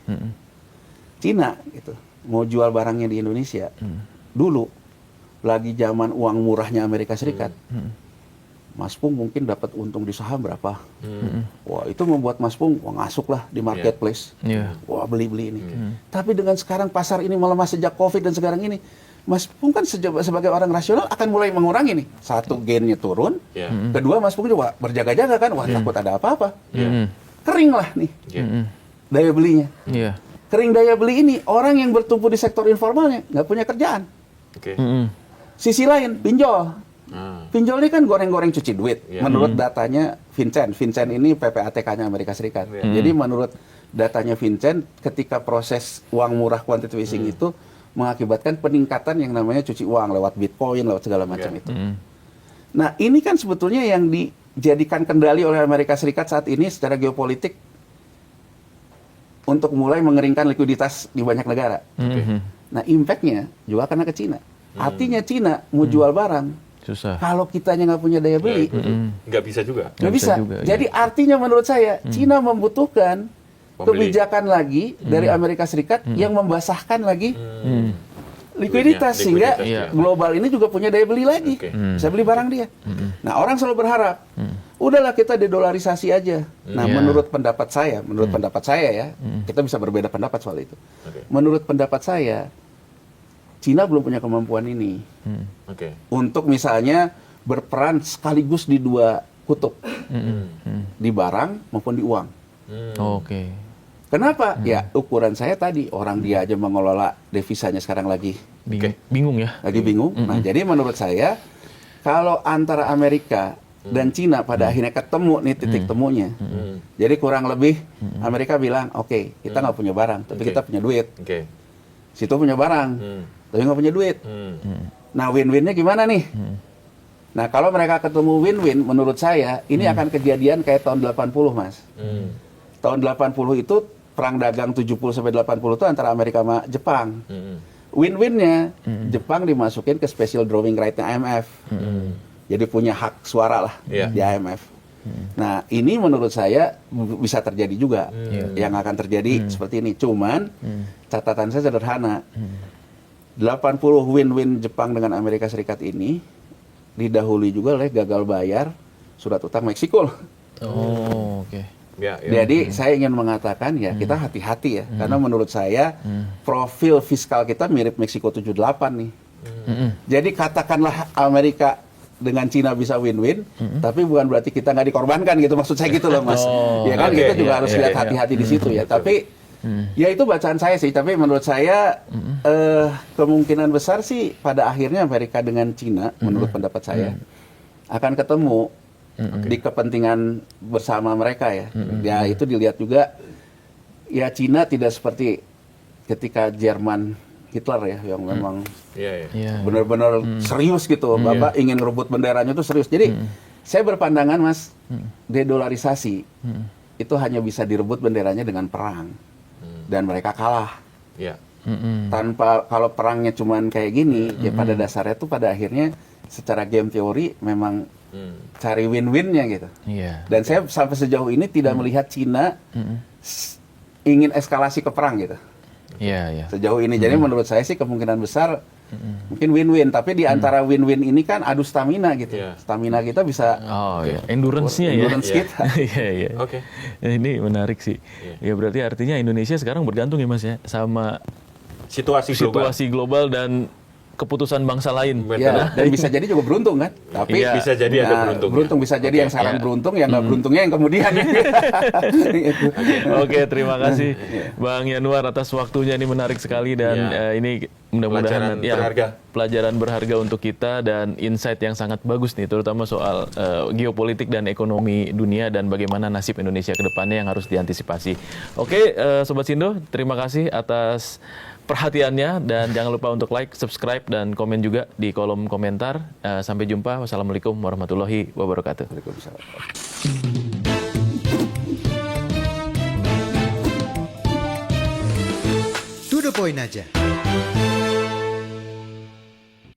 Cina gitu mau jual barangnya di Indonesia. Dulu lagi zaman uang murahnya Amerika Serikat. Mas Pung mungkin dapat untung di saham berapa. Wah, itu membuat Mas Pung masuklah di marketplace. Iya. Wah, beli-beli ini. Tapi dengan sekarang pasar ini melemah sejak Covid dan sekarang ini, Mas Pung kan sebagai orang rasional akan mulai mengurangi nih. Satu, gainnya turun. Iya. Kedua, Mas Pung juga berjaga-jaga kan. Wah, takut ada apa-apa. Iya. Kering lah nih Iya. daya belinya. Iya. Kering daya beli ini, orang yang bertumpu di sektor informalnya nggak punya kerjaan. Oke. Sisi lain, pinjol. Ah. Pinjol ini kan goreng-goreng cuci duit. Iya. Menurut datanya Vincent. Vincent ini PPATK-nya Amerika Serikat. Jadi menurut datanya Vincent, ketika proses uang murah quantitative easing itu mengakibatkan peningkatan yang namanya cuci uang lewat Bitcoin, lewat segala macam itu. Nah, ini kan sebetulnya yang dijadikan kendali oleh Amerika Serikat saat ini secara geopolitik untuk mulai mengeringkan likuiditas di banyak negara. Nah, impact-nya juga kena ke Cina. Artinya Cina mau jual barang, Susah. kalau kitanya nggak punya daya beli, Nggak bisa juga. nggak Nggak bisa. bisa juga, Jadi artinya menurut saya, Cina membutuhkan Pembeli. kebijakan lagi dari Amerika Serikat yang membasahkan lagi likuiditas, sehingga Iya. global ini juga punya daya beli lagi, Oke. bisa beli barang dia. Nah, orang selalu berharap, udahlah kita dedolarisasi aja. Nah, Iya. menurut pendapat saya ya, kita bisa berbeda pendapat soal itu. Oke. Menurut pendapat saya, Cina belum punya kemampuan ini Oke. untuk misalnya berperan sekaligus di dua kutub, di barang maupun di uang. Oke. Kenapa? Ya, ukuran saya tadi, orang dia aja mengelola devisanya sekarang lagi Bingung ya. bingung. Nah, jadi menurut saya, kalau antara Amerika dan Cina pada akhirnya ketemu nih titik temunya, jadi kurang lebih Amerika bilang, oke, kita nggak punya barang, tapi Oke. kita punya duit. Oke. Situ punya barang, tapi nggak punya duit. Nah, win-winnya gimana nih? Nah, kalau mereka ketemu win-win, menurut saya, ini akan kejadian kayak tahun 80, Mas. Tahun 80 itu, perang dagang 70 sampai 80 itu antara Amerika sama Jepang. Win-winnya, Jepang dimasukin ke special drawing right-nya IMF. Jadi punya hak suara lah Iya. di IMF. Nah, ini menurut saya bisa terjadi juga. Yang akan terjadi seperti ini. Cuman, catatan saya sederhana. 80 win-win Jepang dengan Amerika Serikat ini didahului juga oleh gagal bayar surat utang Meksiko. Oh, oke. Ya, ya. Jadi saya ingin mengatakan ya kita hati-hati ya. Karena menurut saya profil fiskal kita mirip Meksiko 78 nih. Jadi katakanlah Amerika dengan Cina bisa win-win, tapi bukan berarti kita nggak dikorbankan gitu. Maksud saya gitu loh, Mas. Ya kan oke, kita juga iya, harus iya, lihat iya. hati-hati di situ ya. Tapi ya itu bacaan saya sih. Tapi menurut saya kemungkinan besar sih pada akhirnya Amerika dengan Cina, menurut pendapat saya, akan ketemu di kepentingan bersama mereka ya. Ya itu dilihat juga. Ya Cina tidak seperti ketika Jerman Hitler ya, yang memang Iya, iya. Iya. benar-benar serius gitu. Bapak ingin rebut benderanya itu serius. Jadi saya berpandangan, Mas, dedolarisasi itu hanya bisa direbut benderanya dengan perang. Dan mereka kalah. Iya. Tanpa, kalau perangnya cuman kayak gini, ya pada dasarnya tuh pada akhirnya secara game teori memang cari win-winnya gitu. Iya. Dan saya sampai sejauh ini tidak melihat Cina ingin eskalasi ke perang gitu. Iya, iya. Sejauh ini. Jadi menurut saya sih kemungkinan besar mungkin win-win. Tapi di antara win-win ini kan adu stamina gitu. Iya. Stamina kita bisa Oh, iya. Endurance-nya ya. endurance Iya. kita. Iya, iya. Oke. Ini menarik sih. Ya berarti artinya Indonesia sekarang bergantung ya Mas ya sama Situasi global. situasi global dan keputusan bangsa lain. Betul. Ya, dan bisa jadi juga beruntung kan. Tapi Iya. Bisa jadi ada beruntungnya. beruntung bisa jadi Oke. yang sekarang Iya. beruntung, yang nggak beruntungnya yang kemudian. Gitu. Oke, terima kasih Bang Yanuar atas waktunya, ini menarik sekali dan Iya. ini mudah-mudahan Pelajaran berharga. pelajaran berharga untuk kita dan insight yang sangat bagus nih, terutama soal geopolitik dan ekonomi dunia dan bagaimana nasib Indonesia ke depannya yang harus diantisipasi. Oke, Sobat Sindo, terima kasih atas perhatiannya dan jangan lupa untuk like, subscribe, dan komen juga di kolom komentar. Sampai jumpa. Wassalamualaikum warahmatullahi wabarakatuh. Waalaikumsalam. To the point aja.